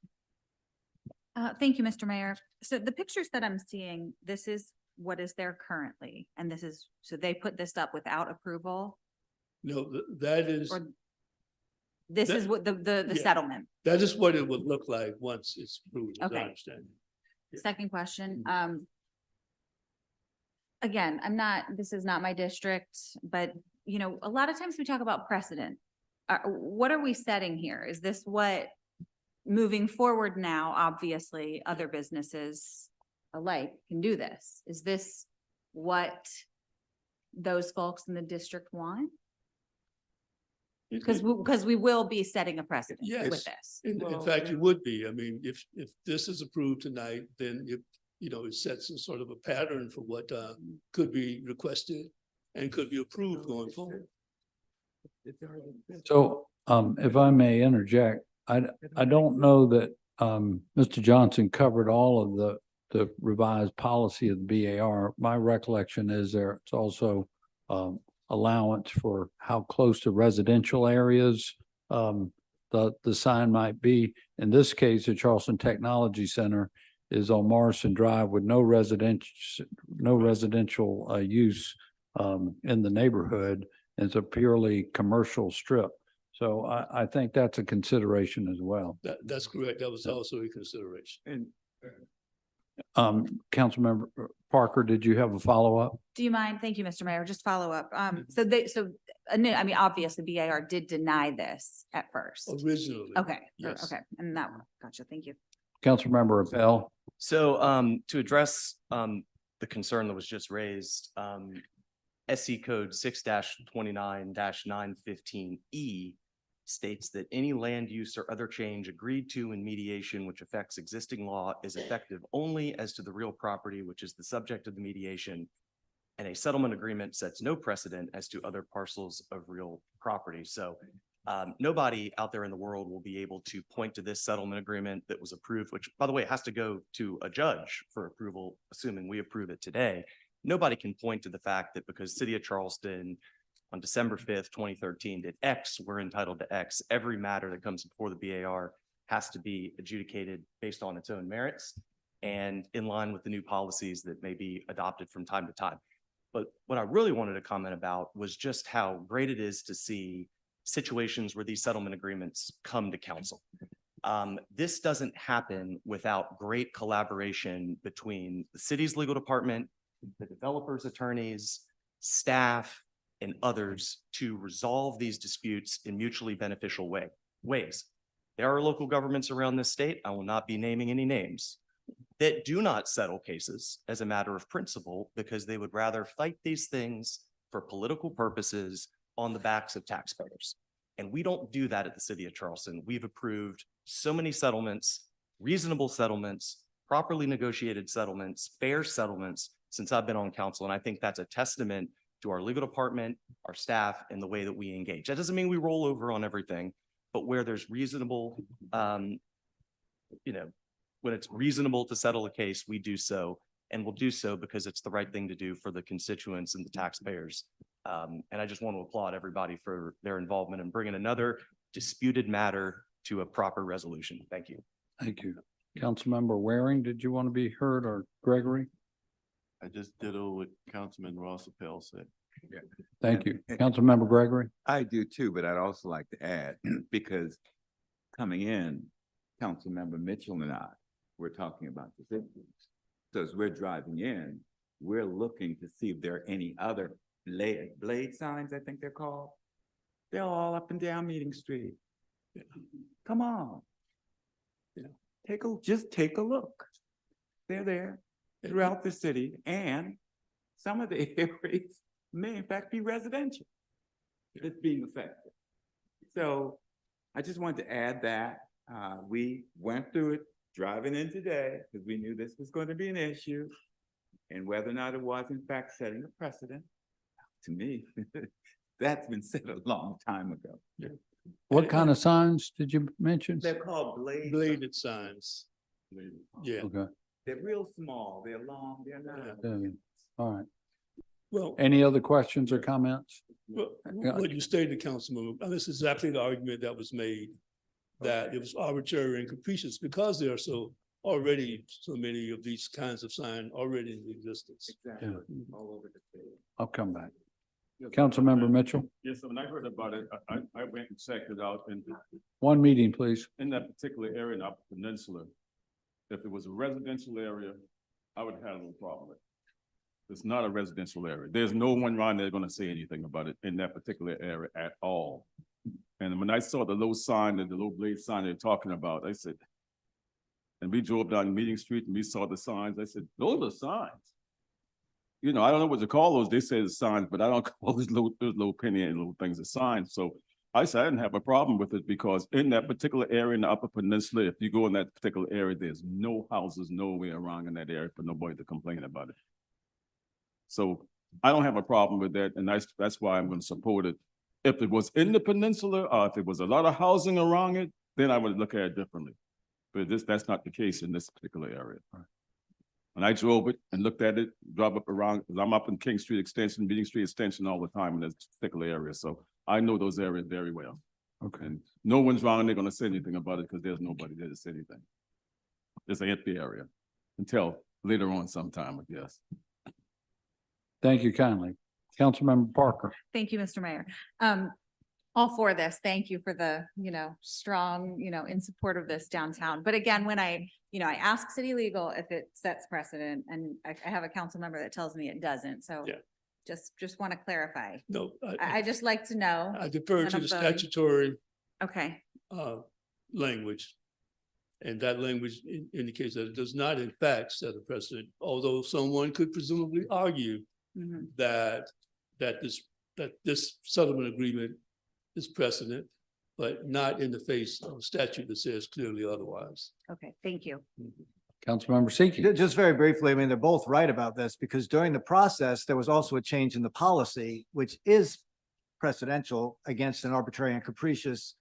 Thank you, Mr. Mayor. So the pictures that I'm seeing, this is what is there currently, and this is, so they put this up without approval? No, that is, Or this is what the Yeah. settlement? that is what it would look like once it's approved, as I Okay. understand. Second question, again, this is not my district, but, you know, a lot of times we talk about precedent. What are we setting here? Is this what, moving forward now, obviously, other businesses alike can do this? Is this what those folks in the district want? Because we will be setting a precedent with this. In fact, it would be. I mean, if this is approved tonight, then it sets a sort of a pattern for what could be requested and could be approved going forward. So, if I may interject, I don't know that, Mr. Johnson covered all of the revised policy of the BAR. My recollection is there's also, allowance for how close to residential areas, the sign might be. In this case, the Charleston Technology Center is on Morrison Drive with no residential use, in the neighborhood. It's a purely commercial strip. So I think that's a consideration as well. That's correct. That was also a consideration. And Councilmember Parker, did you have a follow-up? Do you mind? Thank you, Mr. Mayor. Just follow up. I mean, obviously BAR did deny this at first. Originally. Okay, Yes. okay. And that one, gotcha. Thank you. Councilmember Appel? So to address the concern that was just raised, SC code 6-29-915E states that any land use or other change agreed to in mediation which affects existing law is effective only as to the real property which is the subject of the mediation, and a settlement agreement sets no precedent as to other parcels of real property. So nobody out there in the world will be able to point to this settlement agreement that was approved, which, by the way, has to go to a judge for approval, assuming we approve it today. Nobody can point to the fact that because City of Charleston on December 5th, 2013 did X, we're entitled to X. Every matter that comes before the BAR has to be adjudicated based on its own merits and in line with the new policies that may be adopted from time to time. But what I really wanted to comment about was just how great it is to see situations where these settlement agreements come to council. This doesn't happen without great collaboration between the city's legal department, the developers' attorneys, staff, and others to resolve these disputes in mutually beneficial ways. There are local governments around this state, I will not be naming any names, that do not settle cases as a matter of principle because they would rather fight these things for political purposes on the backs of taxpayers. And we don't do that at the City of Charleston. We've approved so many settlements, reasonable settlements, properly negotiated settlements, fair settlements since I've been on council. And I think that's a testament to our legal department, our staff, and the way that we engage. That doesn't mean we roll over on everything, but where there's reasonable, when it's reasonable to settle a case, we do so. And we'll do so because it's the right thing to do for the constituents and the taxpayers. And I just want to applaud everybody for their involvement in bringing another disputed matter to a proper resolution. Thank you. Thank you. Councilmember Waring, did you want to be heard, or Gregory? I just ditto what Councilman Ross Appel said. Thank you. Councilmember Gregory? I do too, but I'd also like to add, because coming in, Councilmember Mitchell and I, we're talking about this issue. So as we're driving in, we're looking to see if there are any other blade signs, I think they're called. They're all up and down Meeting Street. Come on. Just take a look. They're there throughout the city, and some of the areas may in fact be residential that's being affected. So I just wanted to add that we went through it driving in today because we knew this was going to be an issue, and whether or not it was in fact setting a precedent, to me, that's been said a long time ago. Yeah. What kind of signs did you mention? They're called Bladed signs. Yeah. Okay. They're real small, they're long, they're not. All right. Well, Any other questions or comments? well, what you stated, Councilman, this is exactly the argument that was made, that it was arbitrary and capricious because there are so many of these kinds of signs already in existence. Exactly. Yeah. All over the state. I'll come back. Councilmember Mitchell, Yes, when I heard about it, I went and checked it out, and one meeting, please. in that particular area in Upper Peninsula, if it was a residential area, I would have no problem with it. It's not a residential area. There's no one around there gonna say anything about it in that particular area at all. And when I saw the low sign, the low blade sign they're talking about, I said, and we drove down Meeting Street and we saw the signs, I said, those are signs. I don't know what to call those. They say the signs, but I don't call those little penny and little things a sign. So I said I didn't have a problem with it because in that particular area in the Upper Peninsula, if you go in that particular area, there's no houses nowhere around in that area for nobody to complain about it. So I don't have a problem with that, and that's why I'm going to support it. If it was in the peninsula, or if it was a lot of housing around it, then I would look at it differently. But that's not the case in this particular area. When I drove it and looked at it, drove up around, 'cause I'm up in King Street Extension, Meeting Street Extension all the time in this particular area. So I know those areas very well. Okay. And no one's around there gonna say anything about it because there's nobody there to say anything. It's an empty area until later on sometime, I guess. Thank you kindly. Councilmember Parker. Thank you, Mr. Mayor. All for this. Thank you for the, strong, in support of this downtown. But again, when I ask city legal if it sets precedent, and I have a council member that tells me it doesn't. So Yeah. just want to clarify. No, I just like to know. I defer when to I'm the voting. statutory Okay, language. And that language indicates that it does not in fact set a precedent, although someone could presumably argue mhm. that this settlement agreement is precedent, but not in the face of a statute that says clearly otherwise. Okay, thank you. Councilmember Seeki. Just very briefly, I mean, they're both right about this because during the process, there was also a change in the policy, which is precedential against an arbitrary and capricious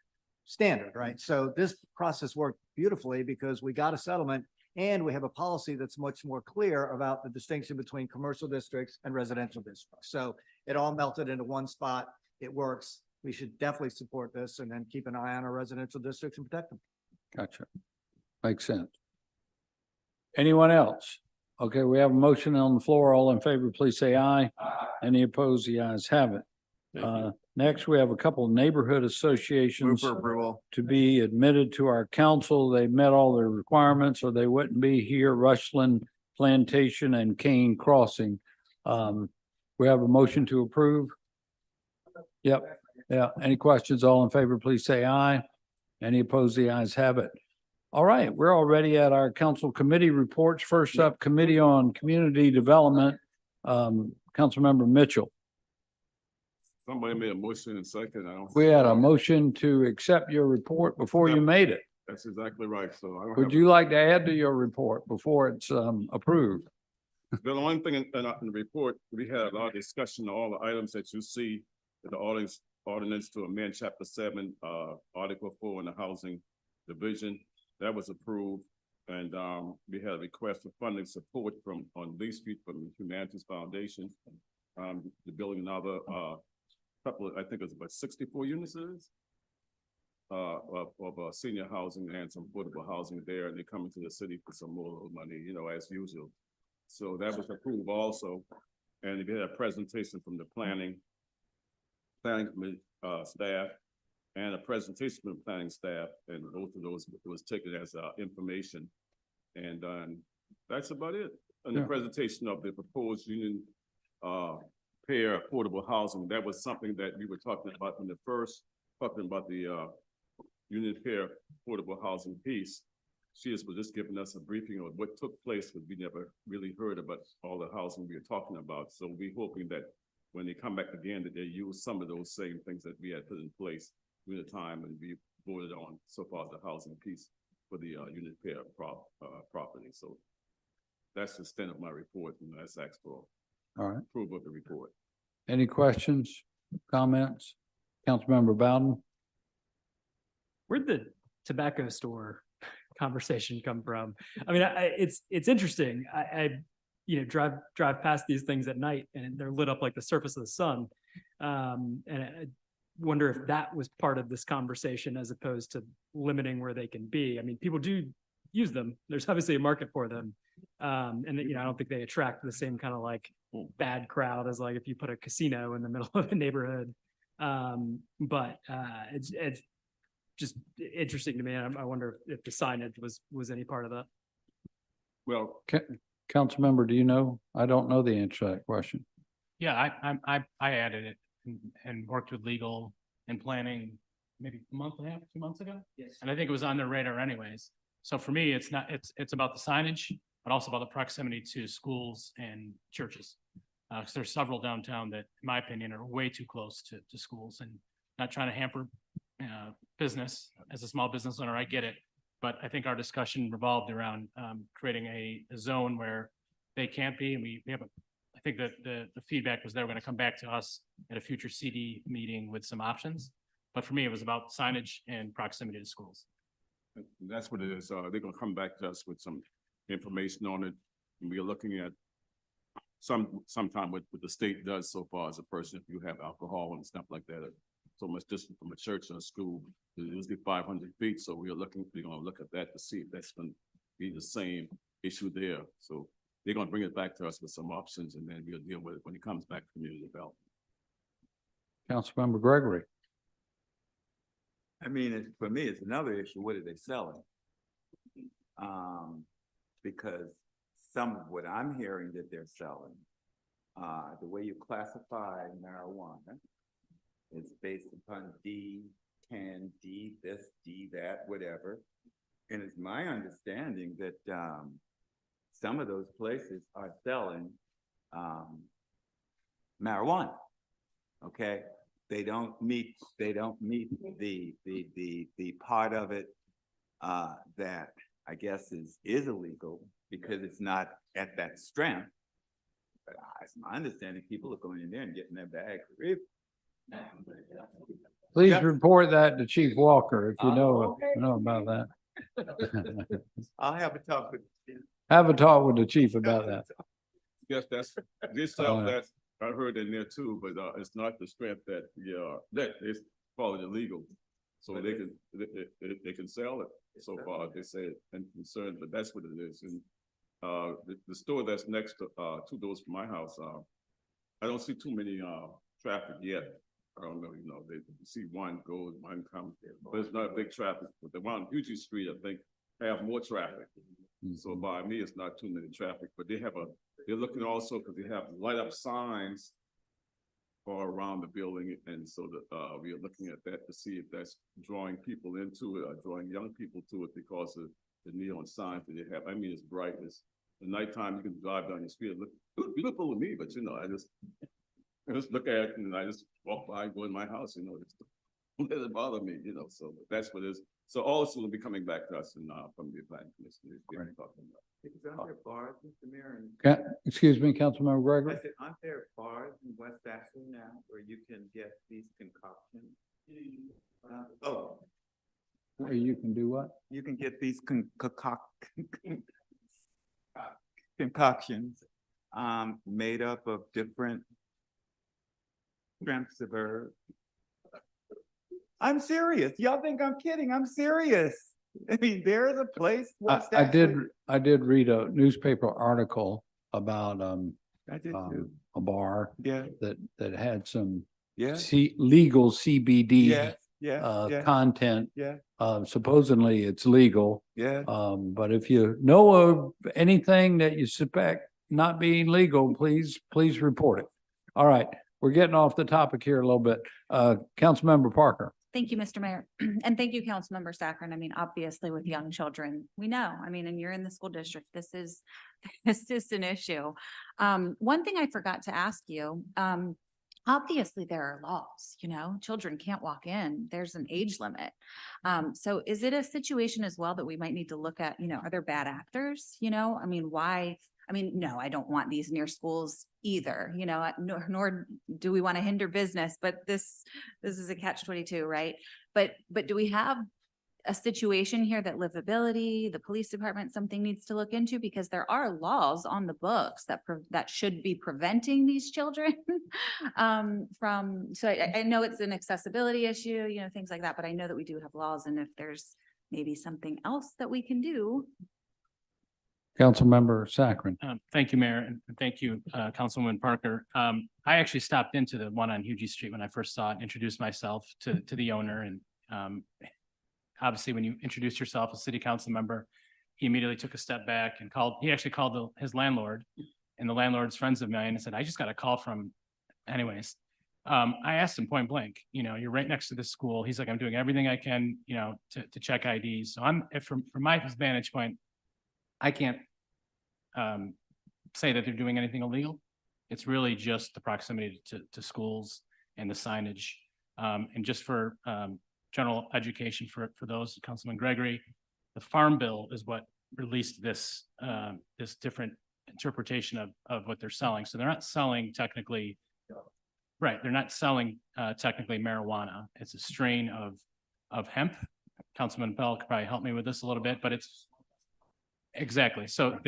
standard, right? So this process worked beautifully because we got a settlement and we have a policy that's much more clear about the distinction between commercial districts and residential districts. So it all melted into one spot. It works. We should definitely support this and then keep an eye on our residential districts and protect them. Gotcha. Makes sense. Anyone else? Okay, we have a motion on the floor. All in favor, please say aye. Any opposed? The ayes have it. Next, we have a couple of neighborhood associations to be admitted to our council. They met all their requirements or they wouldn't be here. Rushland Plantation and Kane Crossing. We have a motion to approve. Yep. Yeah. Any questions? All in favor, please say aye. Any opposed? The ayes have it. All right, we're already at our council committee reports. First up, Committee on Community Development. Councilmember Mitchell. Somebody made a motion in second. I don't. We had a motion to accept your report before you made it. That's exactly right. So I don't Would have you like to add to your report before it's approved? the only thing in the report, we had a lot of discussion on all the items that you see in the ordinance to amend chapter 7, article 4 in the housing division. That was approved. And we had a request for funding support on Lee Street from Humanities Foundation. The building another couple of, I think it was about 64 units of senior housing and some affordable housing there. And they're coming to the city for some more money, as usual. So that was approved also. And we had a presentation from the planning committee staff and a presentation from the planning staff, and both of those was taken as information. And that's about it. And the presentation of the proposed union pair affordable housing, that was something that we were talking about in the first, talking about the union pair affordable housing piece. She was just giving us a briefing of what took place, but we never really heard about all the housing we were talking about. So we're hoping that when they come back again, that they use some of those same things that we had put in place during the time and we voted on so far the housing piece for the unit pair property. So that's the extent of my report, and that's asked for All right. approval of the report. Any questions, comments? Councilmember Bowden? Where'd the tobacco store conversation come from? I mean, it's interesting. I drive past these things at night and they're lit up like the surface of the sun. And I wonder if that was part of this conversation as opposed to limiting where they can be. I mean, people do use them. There's obviously a market for them. And I don't think they attract the same kind of like bad crowd as like if you put a casino in the middle of a neighborhood. But it's just interesting to me. I wonder if the signage was any part of that. Well, Councilmember, do you know? I don't know the answer to that question. Yeah, I added it and worked with legal and planning maybe a month and a half, 2 months ago. Yes. And I think it was on their radar anyways. So for me, it's about the signage, but also about the proximity to schools and churches. Because there's several downtown that, in my opinion, are way too close to schools, and not trying to hamper business. As a small business owner, I get it. But I think our discussion revolved around creating a zone where they can't be. And we have I think that the feedback was they were going to come back to us at a future CD meeting with some options. But for me, it was about signage and proximity to schools. And that's what it is. They're gonna come back to us with some information on it. And we are looking at sometime what the state does so far as a person, if you have alcohol and stuff like that, so much distance from a church or a school, it's usually 500 feet. So we're gonna look at that to see if that's gonna be the same issue there. So they're gonna bring it back to us with some options, and then we'll deal with it when it comes back to community development. Councilmember Gregory? I mean, for me, it's another issue. What are they selling? Because some of what I'm hearing that they're selling, the way you classify marijuana is based upon D, 10, D, this, D, that, whatever. And it's my understanding that some of those places are selling marijuana. Okay, they don't meet the part of it that I guess is illegal because it's not at that strength. But it's my understanding people are going in there and getting their bag. Please report that to Chief Walker if you know about that. I'll have a talk with you. Have a talk with the chief about that. Yes, that's I heard in there too, but it's not the strength that that is probably illegal. So they can sell it so far, they say, and concerned, but that's what it is. And the store that's next to 2 doors from my house, I don't see too many traffic yet. I don't know, they see one goes, one comes, but it's not big traffic. But the one on Eugene Street, I think, have more traffic. So by me, it's not too many traffic, but they're looking also because they have light up signs all around the building. And so that we are looking at that to see if that's drawing people into it or drawing young people to it because of the neon signs that they have. I mean, it's bright. It's the nighttime, you can drive down the street and look beautiful to me, but I just look at it and I just walk by, go in my house, it doesn't bother me, so that's what it is. So all this will be coming back to us and, from the planning commission. Talking about. Aren't there bars, Mr. Mayor? Excuse me, Councilmember I Gregory? said, aren't there bars in West Ashley now where you can get these concoctions? Oh, Where you can do what? you can get these concoctions, made up of different strengths of herbs. I'm serious. Y'all think I'm kidding? I'm serious. I mean, there's a place. West Ashley- I did read a newspaper article about, I did too. a bar Yeah, that had some yeah, legal CBD yeah, yeah. content. Yeah. Supposedly it's legal. Yeah. But if you know of anything that you suspect not being legal, please report it. All right, we're getting off the topic here a little bit. Councilmember Parker. Thank you, Mr. Mayor. And thank you, Councilmember Saccharine. I mean, obviously with young children, we know, I mean, and you're in the school district, this is an issue. One thing I forgot to ask you, obviously there are laws, children can't walk in, there's an age limit. So is it a situation as well that we might need to look at, are there bad actors? I mean, why? I mean, no, I don't want these near schools either, nor do we want to hinder business, but this is a catch-22, right? But do we have a situation here that livability, the police department, something needs to look into? Because there are laws on the books that should be preventing these children so I know it's an accessibility issue, things like that, but I know that we do have laws, and if there's maybe something else that we can do. Councilmember Saccharine. Thank you, Mayor, and thank you, Councilwoman Parker. I actually stopped into the one on Hugie Street when I first saw it, introduced myself to the owner, and obviously when you introduce yourself as city council member, he immediately took a step back and he actually called his landlord, and the landlord's friends of mine, and said, I just got a call from, anyways. I asked him point blank, you're right next to the school. He's like, I'm doing everything I can, to check IDs. So from my vantage point, I can't say that they're doing anything illegal. It's really just the proximity to schools and the signage. And just for general education for those, Councilman Gregory, the Farm Bill is what released this different interpretation of what they're selling. So they're not selling technically, right, they're not selling technically marijuana. It's a strain of hemp. Councilman Bell could probably help me with this a little bit, but it's exactly. So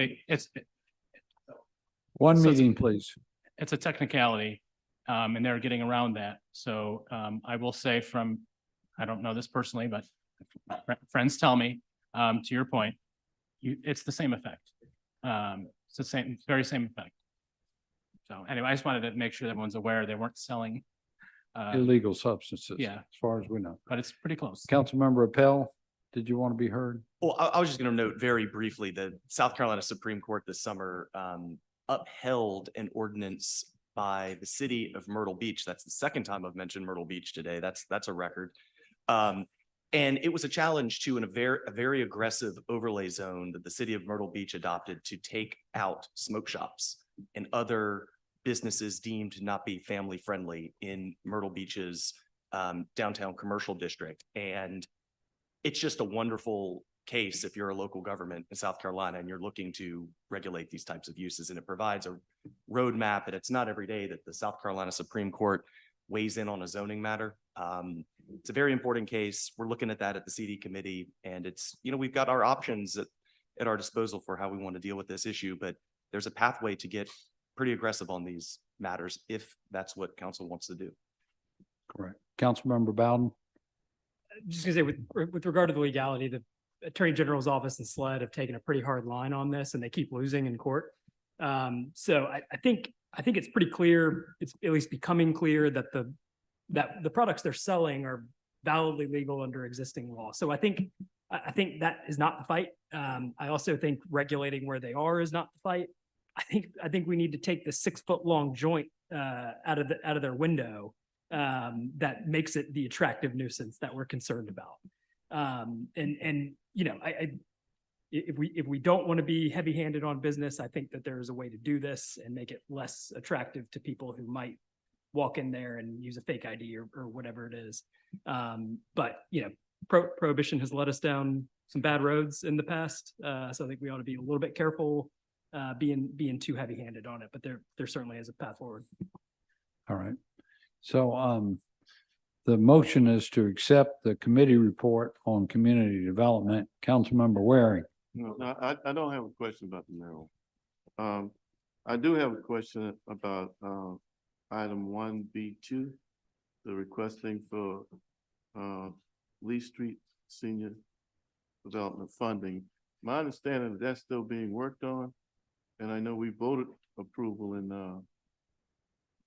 One meeting, please. It's a technicality, and they're getting around that. So I will say I don't know this personally, but friends tell me, to your point, it's the same effect. It's the very same effect. So anyway, I just wanted to make sure that everyone's aware they weren't selling Illegal substances. yeah. As far as we know. But it's pretty close. Councilmember Appel, did you want to be heard? Well, I was just going to note very briefly that South Carolina Supreme Court this summer upheld an ordinance by the city of Myrtle Beach. That's the second time I've mentioned Myrtle Beach today. That's a record. And it was a challenge to a very aggressive overlay zone that the city of Myrtle Beach adopted to take out smoke shops and other businesses deemed to not be family friendly in Myrtle Beach's downtown commercial district. And it's just a wonderful case if you're a local government in South Carolina and you're looking to regulate these types of uses, and it provides a roadmap. And it's not every day that the South Carolina Supreme Court weighs in on a zoning matter. It's a very important case. We're looking at that at the CD committee, and it's, we've got our options at our disposal for how we want to deal with this issue, but there's a pathway to get pretty aggressive on these matters if that's what council wants to do. Correct. Councilmember Bowden. Just gonna say with regard to the legality, the Attorney General's office and SLED have taken a pretty hard line on this, and they keep losing in court. So I think it's pretty clear, it's at least becoming clear that the products they're selling are validly legal under existing law. So I think that is not the fight. I also think regulating where they are is not the fight. I think we need to take the 6-foot-long joint out of their window that makes it the attractive nuisance that we're concerned about. If we don't want to be heavy-handed on business, I think that there is a way to do this and make it less attractive to people who might walk in there and use a fake ID or whatever it is. But prohibition has led us down some bad roads in the past. So I think we ought to be a little bit careful, being too heavy-handed on it, but there certainly is a path forward. All right. So, the motion is to accept the committee report on community development. Councilmember Waring. No, I don't have a question about the marijuana. I do have a question about, item 1B2, the requesting for, Lee Street Senior Development Funding. My understanding is that's still being worked on, and I know we voted approval in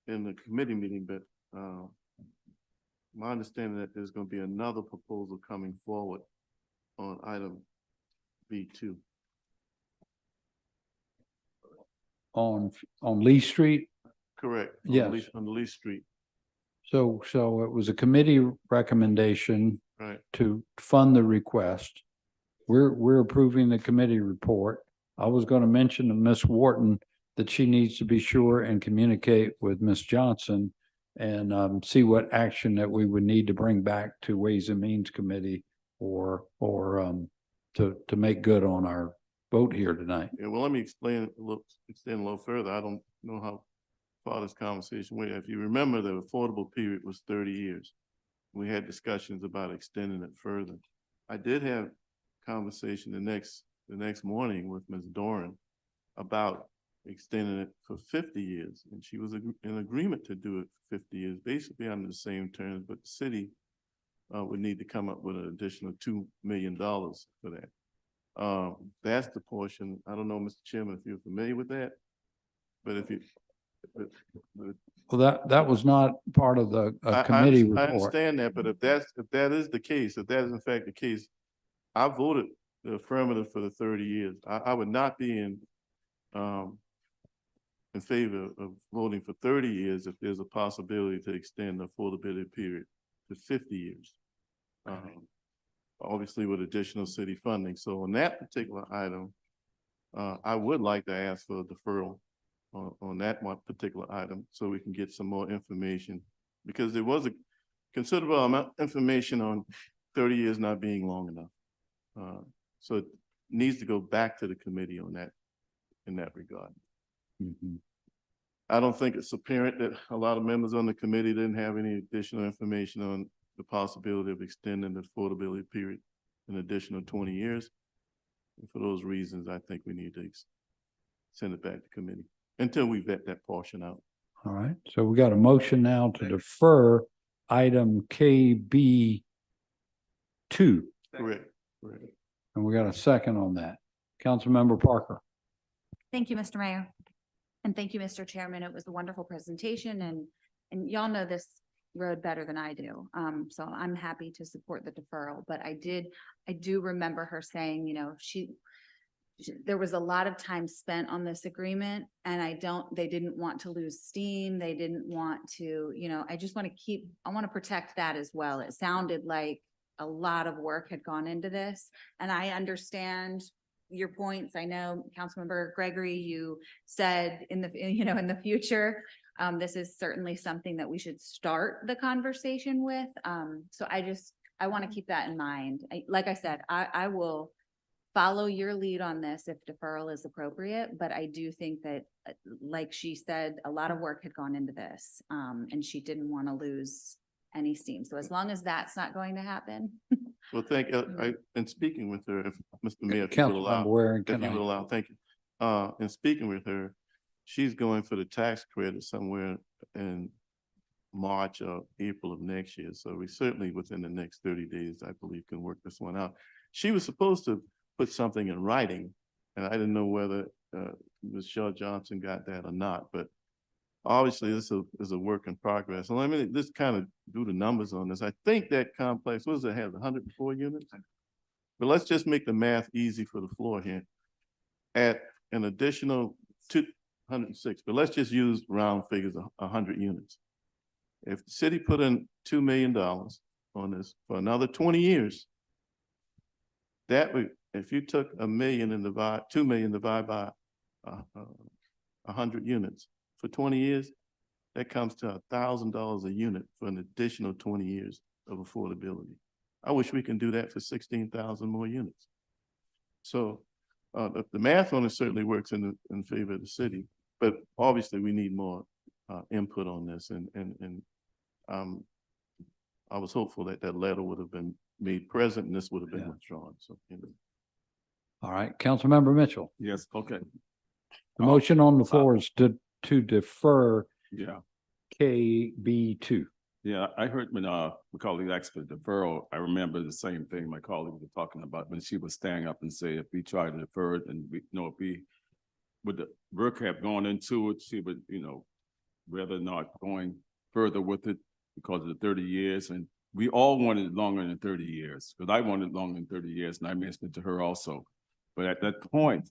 the committee meeting, but, my understanding that there's going to be another proposal coming forward on item B2. On Lee Street. Correct. Yes. On Lee Street. So it was a committee recommendation Right. to fund the request. We're approving the committee report. I was going to mention to Ms. Wharton that she needs to be sure and communicate with Ms. Johnson and see what action that we would need to bring back to Ways and Means Committee or to make good on our vote here tonight. Yeah, well, let me extend a little further. I don't know how far this conversation went. If you remember, the affordable period was 30 years. We had discussions about extending it further. I did have conversation the next morning with Ms. Doran about extending it for 50 years. And she was in agreement to do it for 50 years, basically under the same terms, but the city would need to come up with an additional $2 million for that. That's the portion. I don't know, Mr. Chairman, if you're familiar with that, but if you. Well, that was not part of the committee I report. understand that, but if that is the case, if that is in fact the case, I voted the affirmative for the 30 years. I would not be in favor of voting for 30 years if there's a possibility to extend the affordability period to 50 years. Obviously with additional city funding. So on that particular item, I would like to ask for a deferral on that one particular item so we can get some more information, because there was a considerable amount of information on 30 years not being long enough. So it needs to go back to the committee on that, in that regard. Mm-hmm. I don't think it's apparent that a lot of members on the committee didn't have any additional information on the possibility of extending the affordability period an additional 20 years. And for those reasons, I think we need to send it back to committee until we vet that portion out. All right. So we got a motion now to defer item KB2. Correct. And we got a second on that. Councilmember Parker. Thank you, Mr. Mayor. And thank you, Mr. Chairman. It was a wonderful presentation and y'all know this road better than I do. So I'm happy to support the deferral, but I do remember her saying, you know, there was a lot of time spent on this agreement and they didn't want to lose steam. They didn't want to, you know, I want to protect that as well. It sounded like a lot of work had gone into this, and I understand your points. I know Councilmember Gregory, you said in the future, this is certainly something that we should start the conversation with. So I want to keep that in mind. Like I said, I will follow your lead on this if deferral is appropriate, but I do think that, like she said, a lot of work had gone into this, and she didn't want to lose any steam. So as long as that's not going to happen. Well, thank you. I've been speaking with her, if Mr. Mayor, if you would Councilmember Waring, if you would allow, thank you. In speaking with her, she's going for the tax credit somewhere in March or April of next year. So we certainly within the next 30 days, I believe, can work this one out. She was supposed to put something in writing, and I didn't know whether Ms. Shaw Johnson got that or not, but obviously this is a work in progress. So let me just kind of do the numbers on this. I think that complex, what does it have, 104 units? But let's just make the math easy for the floor here. At an additional 206, but let's just use round figures, 100 units. If the city put in $2 million on this for another 20 years, that would, if you took $2 million and divide by 100 units for 20 years, that comes to $1,000 a unit for an additional 20 years of affordability. I wish we can do that for 16,000 more units. So the math on it certainly works in favor of the city, but obviously we need more input on this, and I was hopeful that that letter would have been made present and this would have been withdrawn. So, All right, Councilmember Mitchell. Yes, okay. The motion on the floor is to defer Yeah. KB2. Yeah, I heard when my colleague asked for deferral, I remember the same thing my colleague was talking about when she was standing up and say, if we try to defer it and we, if we would the work have gone into it, she would, rather not going further with it because of the 30 years. And we all wanted longer than 30 years, because I wanted longer than 30 years, and I mentioned it to her also. But at that point,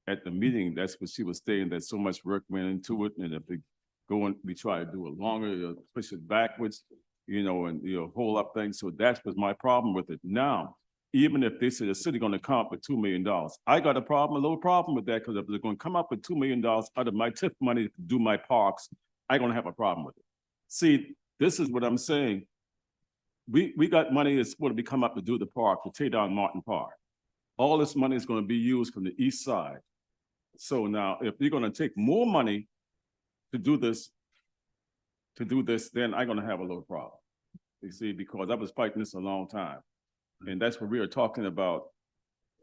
at the meeting, that's what she was saying, that so much work went into it, and if we go and we try to do it longer, push it backwards, and hold up things. So that was my problem with it. Now, even if they say the city gonna come up with $2 million, I got a little problem with that, because if they're gonna come up with $2 million out of my TIF money to do my parks, I'm gonna have a problem with it. See, this is what I'm saying. We got money that's supposed to be come up to do the park, to tear down Martin Park. All this money is gonna be used from the east side. So now, if you're gonna take more money to do this, then I'm gonna have a little problem. You see, because I was fighting this a long time. And that's what we are talking about.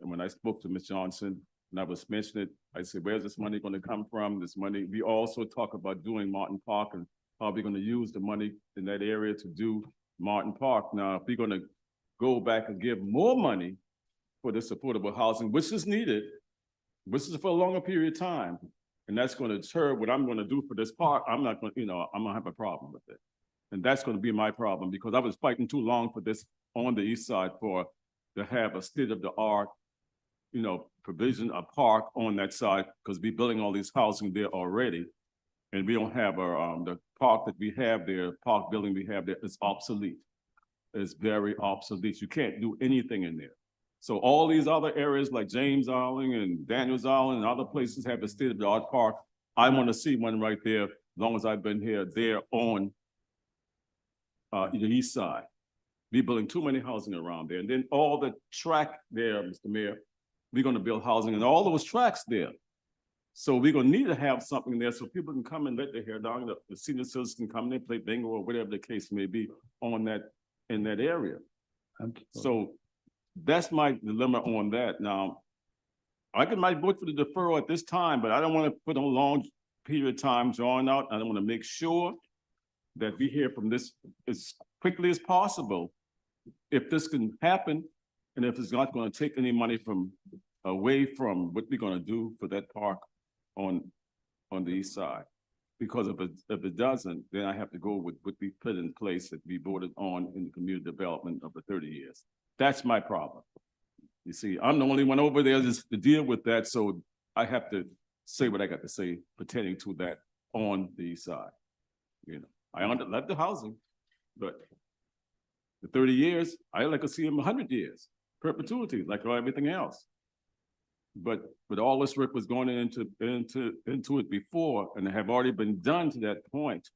And when I spoke to Ms. Johnson, and I was mentioning it, I said, where's this money gonna come from? This money, we also talk about doing Martin Park and how we're gonna use the money in that area to do Martin Park. Now, if we're gonna go back and give more money for this affordable housing, which is needed, which is for a longer period of time, and that's gonna deter what I'm gonna do for this park, I'm not gonna, I'm gonna have a problem with it. And that's gonna be my problem, because I was fighting too long for this on the east side to have a state-of-the-art, provision, a park on that side, because we're building all these housing there already. And we don't have the park that we have there, park building we have there is obsolete. It's very obsolete. You can't do anything in there. So all these other areas like James Island and Daniels Island and other places have a state-of-the-art park. I want to see one right there, as long as I've been here, there on the east side. We're building too many housing around there. And then all the track there, Mr. Mayor, we're gonna build housing and all those tracks there. So we're gonna need to have something there so people can come and let their hair down. The senior citizens can come and play bingo or whatever the case may be in that area. So that's my dilemma on that. Now, I might vote for the deferral at this time, but I don't want to put a long period of time drawn out. I don't want to make sure that we hear from this as quickly as possible. If this can happen, and if it's not going to take any money away from what we're going to do for that park on the east side. Because if it doesn't, then I have to go with what we put in place that we voted on in the community development of the 30 years. That's my problem. You see, I'm the only one over there to deal with that, so I have to say what I got to say pertaining to that on the east side. I love the housing, but the 30 years, I like to see them 100 years, perpetuity, like everything else. But all this work was going into it before, and have already been done to that point,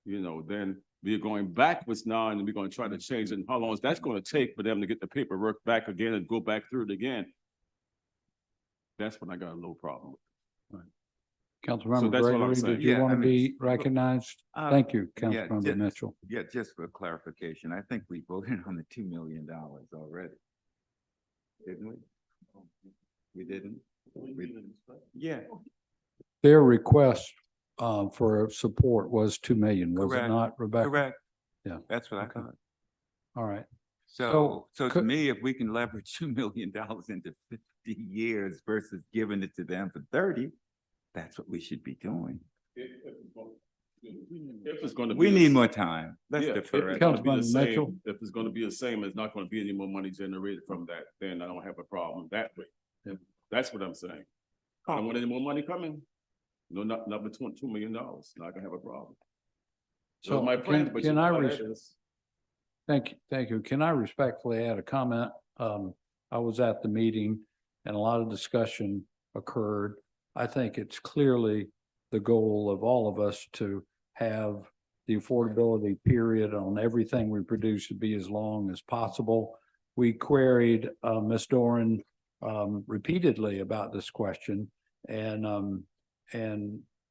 then we're going backwards now, and we're going to try to change it. And how long is that going to take for them to get the paperwork back again and go back through it again? That's when I got a little problem with it. Councilmember Gregory, did you want to be recognized? Thank you, Councilmember Mitchell. Yeah, just for clarification, I think we voted on the $2 million already. Didn't we? We didn't? Yeah. Their request for support was 2 million, was it not, Rebecca? Correct. Yeah. That's what I thought. All right. So to me, if we can leverage $2 million into 50 years versus giving it to them for 30, that's what we should be doing. If it's going to be, We need more time. Let's yeah, defer if it. it's going to be the same, it's not going to be any more money generated from that, then I don't have a problem that way. That's what I'm saying. I don't want any more money coming. No, not between $2 million. Not gonna have a problem. So my friend, but can I thank you. Can I respectfully add a comment? I was at the meeting and a lot of discussion occurred. I think it's clearly the goal of all of us to have the affordability period on everything we produce to be as long as possible. We queried Ms. Doran repeatedly about this question, and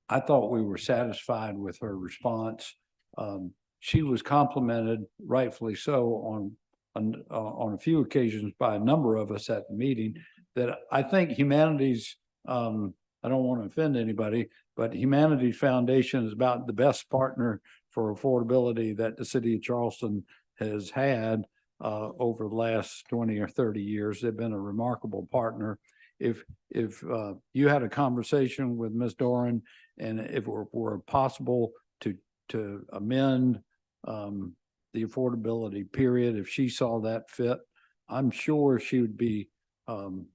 I thought we were satisfied with her response. She was complimented, rightfully so, on a few occasions by a number of us at the meeting, that I think Humanities, I don't want to offend anybody, but Humanities Foundation is about the best partner for affordability that the city of Charleston has had over the last 20 or 30 years. They've been a remarkable partner. If you had a conversation with Ms. Doran, and if it were possible to amend the affordability period, if she saw that fit, I'm sure she would be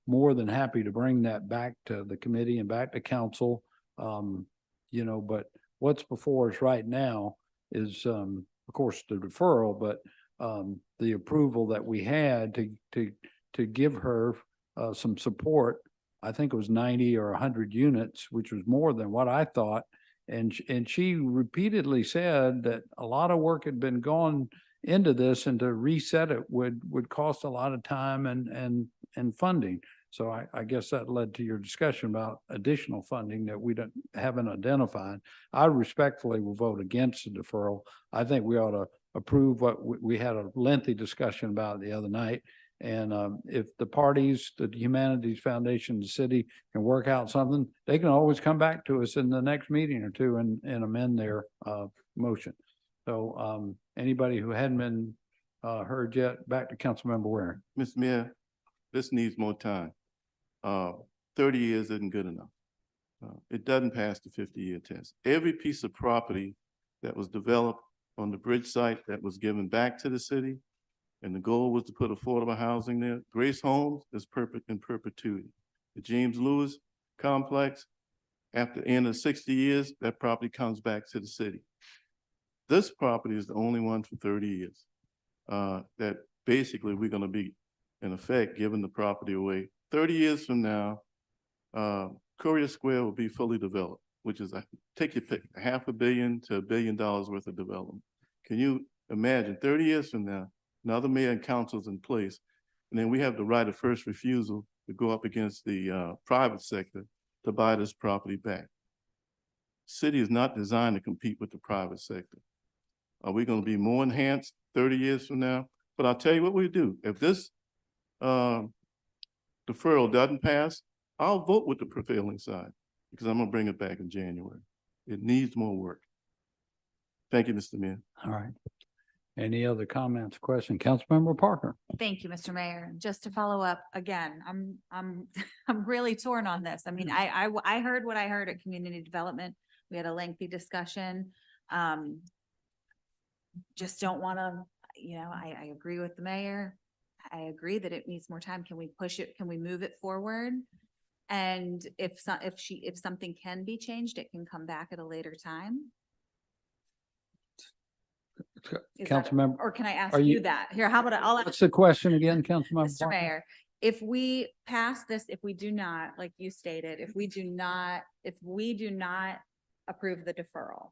more than happy to bring that back to the committee and back to council. You know, but what's before us right now is, of course, the deferral, but the approval that we had to give her some support. I think it was 90 or 100 units, which was more than what I thought. And she repeatedly said that a lot of work had been gone into this, and to reset it would cost a lot of time and funding. So I guess that led to your discussion about additional funding that we haven't identified. I respectfully will vote against the deferral. I think we ought to approve what we had a lengthy discussion about the other night. And if the parties, the Humanities Foundation, the city can work out something, they can always come back to us in the next meeting or two and amend their motion. So anybody who hadn't been heard yet, back to Councilmember Waring. Mr. Mayor, this needs more time. 30 years isn't good enough. It doesn't pass the 50-year test. Every piece of property that was developed on the bridge site that was given back to the city, and the goal was to put affordable housing there. Grace Homes is in perpetuity. The James Lewis complex, after the end of 60 years, that property comes back to the city. This property is the only one for 30 years. That basically we're gonna be, in effect, giving the property away. 30 years from now, Courier Square will be fully developed, which is, take your pick, $500 million to $1 billion worth of development. Can you imagine 30 years from now, another mayor and council's in place, and then we have the right of first refusal to go up against the private sector to buy this property back. City is not designed to compete with the private sector. Are we going to be more enhanced 30 years from now? But I'll tell you what we do. If this deferral doesn't pass, I'll vote with the prevailing side, because I'm gonna bring it back in January. It needs more work. Thank you, Mr. Mayor. All right. Any other comments, questions? Councilmember Parker. Thank you, Mr. Mayor. Just to follow up again, I'm really torn on this. I mean, I heard what I heard at community development. We had a lengthy discussion. Just don't want to, you know, I agree with the mayor. I agree that it needs more time. Can we push it? Can we move it forward? And if something can be changed, it can come back at a later time. Councilmember. Or can I ask you that? Here, how about I'll ask. What's the question again, Councilmember Mr. Parker? Mayor, if we pass this, if we do not, like you stated, if we do not approve the deferral.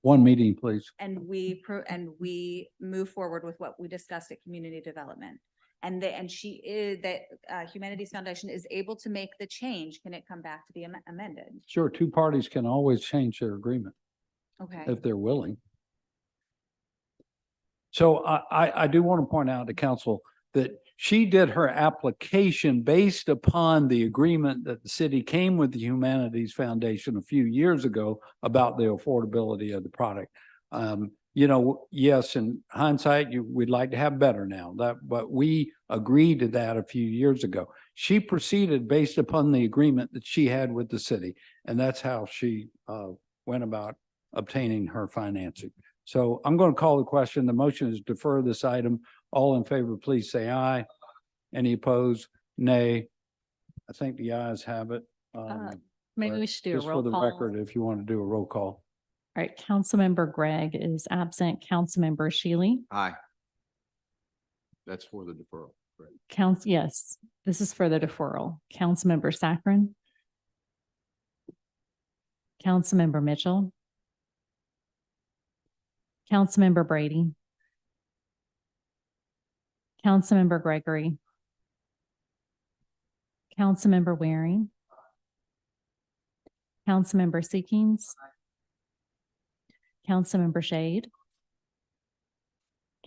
One meeting, please. And we move forward with what we discussed at community development. And Humanities Foundation is able to make the change. Can it come back to be amended? Sure, two parties can always change their agreement Okay. if they're willing. So I do want to point out to council that she did her application based upon the agreement that the city came with the Humanities Foundation a few years ago about the affordability of the product. You know, yes, in hindsight, we'd like to have better now, but we agreed to that a few years ago. She proceeded based upon the agreement that she had with the city, and that's how she went about obtaining her financing. So I'm going to call the question. The motion is defer this item. All in favor, please say aye. Any opposed? Nay. I think the ayes have it. Maybe we should do a Just roll for the call. record, if you want to do a roll call. All right, Councilmember Gregg is absent. Councilmember Shealy. Aye. That's for the deferral, correct? Yes, this is for the deferral. Councilmember Saccharin. Councilmember Mitchell. Councilmember Brady. Councilmember Gregory. Councilmember Waring. Councilmember Seekins. Councilmember Shade.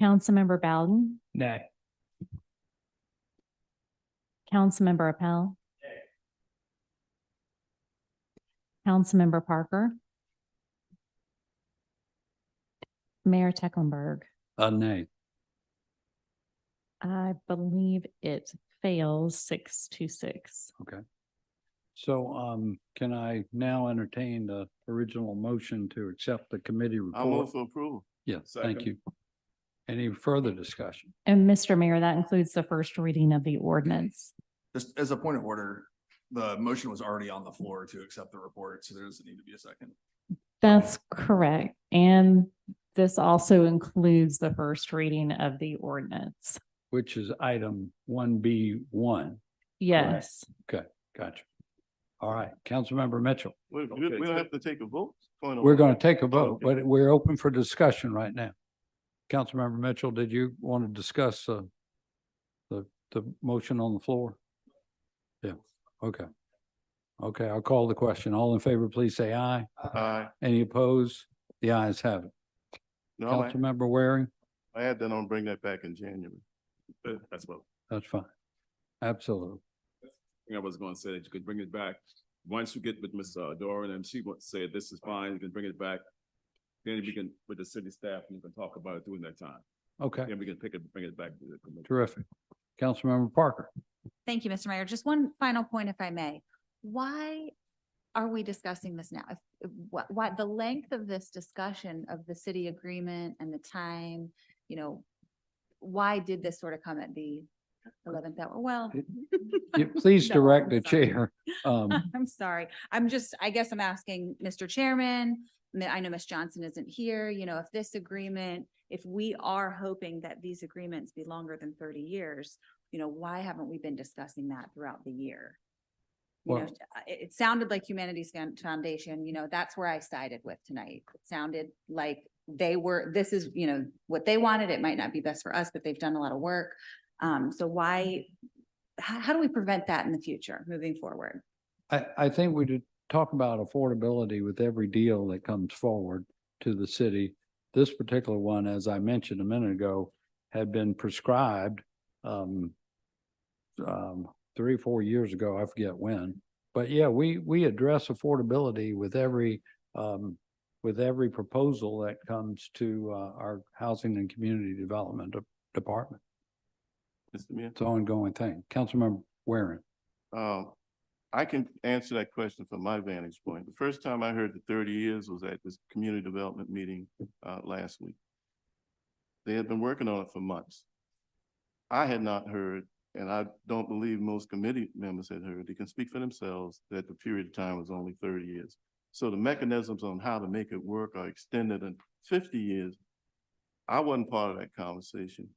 Councilmember Bowden. Nay. Councilmember Appel. Councilmember Parker. Mayor Tecklenburg. Nay. I believe it fails 6-6. Okay. So, can I now entertain the original motion to accept the committee I'll move report? for approval. Yes, thank Second. you. Any further discussion? And Mr. Mayor, that includes the first reading of the ordinance. Just as a point of order, the motion was already on the floor to accept the report, so there doesn't need to be a second. That's correct. And this also includes the first reading of the ordinance. Which is item 1B1. Yes. Okay, gotcha. All right, Councilmember Mitchell. We don't have to take a vote. Point of We're order. going to take a vote, Okay. but we're open for discussion right now. Councilmember Mitchell, did you want to discuss the motion on the floor? Yeah, okay. Okay, I'll call the question. All in favor, please say aye. Aye. Any opposed? The ayes have it. No, Councilmember Waring, I had that on, bring that back in January. That's what that's fine. Absolutely. I was going to say, that you could bring it back. Once you get with Ms. Doran and she said, this is fine, you can bring it back. Then we can, with the city staff, and you can talk about it during that time. Okay, Then we can bring it back to the committee. terrific. Councilmember Parker. Thank you, Mr. Mayor. Just one final point, if I may. Why are we discussing this now? Why the length of this discussion of the city agreement and the time, why did this sort of come at the 11th hour? Well. Please No, direct I'm the sorry. chair. I'm sorry. I guess I'm asking Mr. Chairman, I know Ms. Johnson isn't here, if this agreement, if we are hoping that these agreements be longer than 30 years, why haven't we been discussing that throughout the year? It sounded like Humanities Foundation, that's where I sided with tonight. It sounded like this is, what they wanted. It might not be best for us, but they've done a lot of work. So how do we prevent that in the future, moving forward? I think we did talk about affordability with every deal that comes forward to the city. This particular one, as I mentioned a minute ago, had been prescribed 3 or 4 years ago, I forget when. But yeah, we address affordability with every proposal that comes to our Housing and Community Development Department. Mr. Mayor? It's an ongoing thing. Councilmember Waring. I can answer that question from my vantage point. The first time I heard the 30 years was at this community development meeting last week. They had been working on it for months. I had not heard, and I don't believe most committee members had heard, they can speak for themselves, that the period of time was only 30 years. So the mechanisms on how to make it work are extended in 50 years. I wasn't part of that conversation.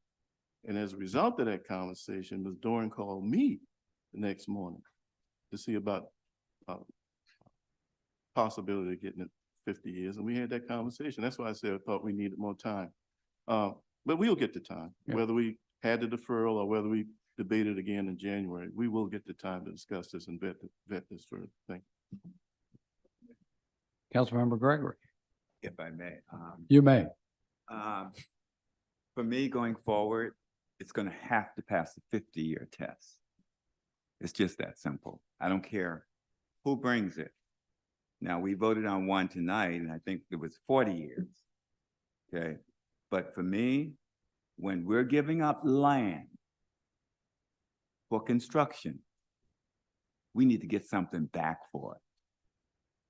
And as a result of that conversation, Ms. Doran called me the next morning to see about possibility of getting it 50 years. And we had that conversation. That's why I said I thought we needed more time. But we'll get the time, whether we had the deferral or whether we debate it again in January. We will get the time to discuss this and vet this further. Thank you. Councilmember Gregory. If I may. You may. For me, going forward, it's going to have to pass the 50-year test. It's just that simple. I don't care who brings it. Now, we voted on one tonight, and I think it was 40 years. Okay. But for me, when we're giving up land for construction, we need to get something back for it.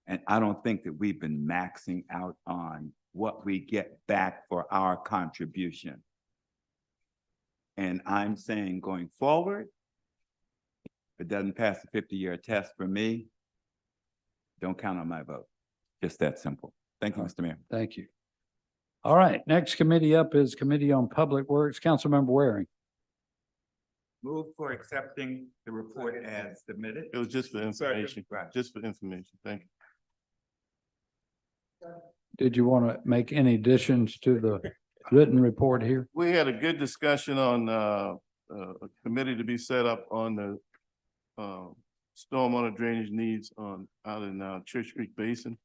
And I don't think that we've been maxing out on what we get back for our contribution. And I'm saying going forward, if it doesn't pass the 50-year test for me, don't count on my vote. Just that simple. Thank you, Mr. Mayor. Thank you. All right, next committee up is Committee on Public Works. Councilmember Waring. Move for accepting the report as submitted. It was just for information, just for information. Thank you. Did you want to make any additions to the written report here? We had a good discussion on, a committee to be set up on the, stormwater drainage needs on, out in, Church Creek Basin.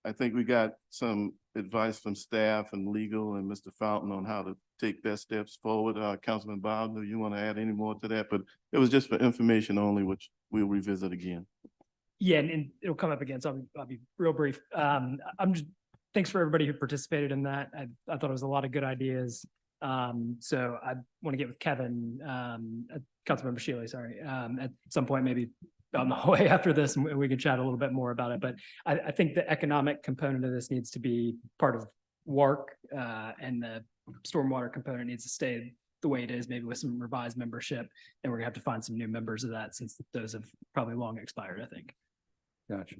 I think we got some advice from staff and legal and Mr. Fountain on how to take best steps forward. Councilman Bob, do you want to add any more to that? But it was just for information only, which we'll revisit again. Yeah, and it'll come up again, so I'll be real brief. Thanks for everybody who participated in that. I thought it was a lot of good ideas. So I want to get with Kevin, Councilmember Shealy, sorry, at some point, maybe on the way after this, and we can chat a little bit more about it. But I think the economic component of this needs to be part of work, and the stormwater component needs to stay the way it is, maybe with some revised membership. And we're gonna have to find some new members of that since those have probably long expired, I think. Gotcha.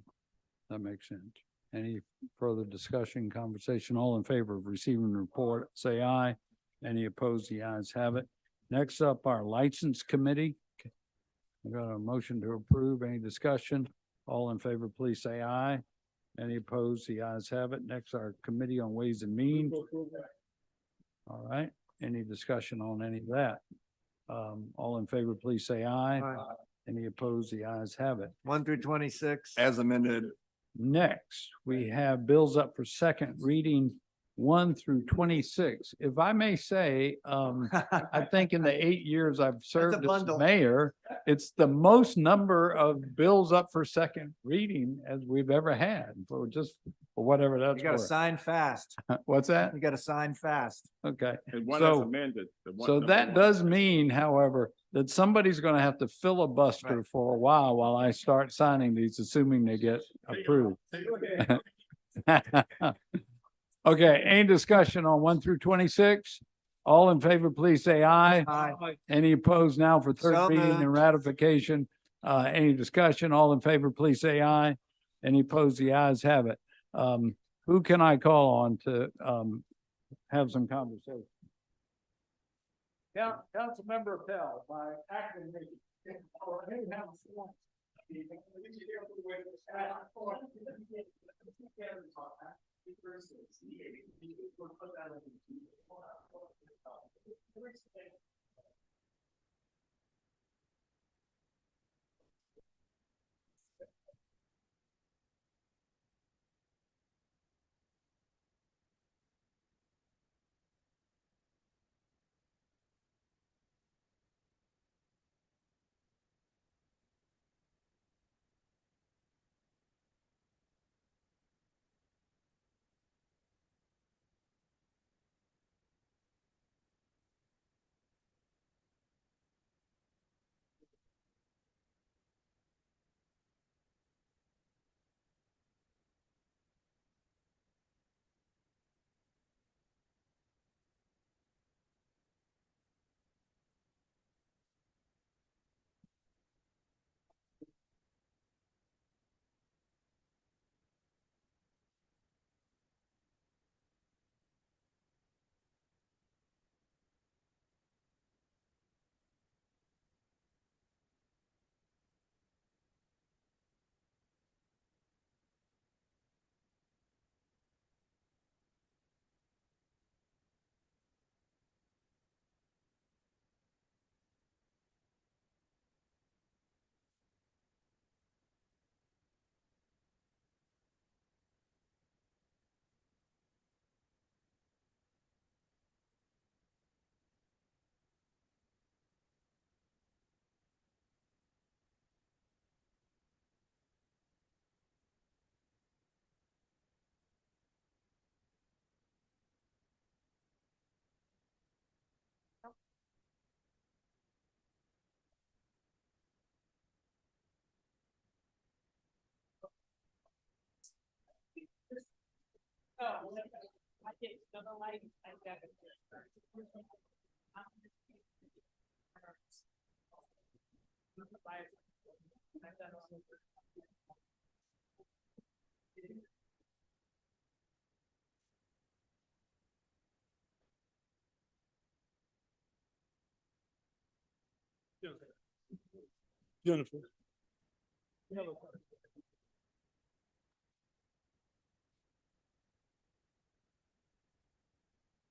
That makes sense. Any further discussion, conversation? All in favor of receiving the report, say aye. Any opposed? The ayes have it. Next up, our license committee. I got a motion to approve. Any discussion? All in favor, please say aye. Any opposed? The ayes have it. Next, our committee on ways and means. All right. Any discussion on any of that? All in favor, please say aye. Any opposed? The ayes have it. 1 through 26. As amended. Next, we have bills up for second reading 1 through 26. If I may say, I think in the 8 years I've served as bundle. mayor, it's the most number of bills up for second reading as we've ever had for whatever that's You gotta worth. sign fast. What's that? You gotta sign fast. Okay. And one that's So, amended. so that does mean, however, that somebody's gonna have to filibuster Right. for a while I start signing these, assuming they get approved. Okay, any discussion on 1 through 26? All in favor, please say aye. Aye. Any opposed now for third So reading moved. and ratification? Any discussion? All in favor, please say aye. Any opposed? The ayes have it. Who can I call on to, have some conversation? Councilmember Pell, my acting. Jennifer.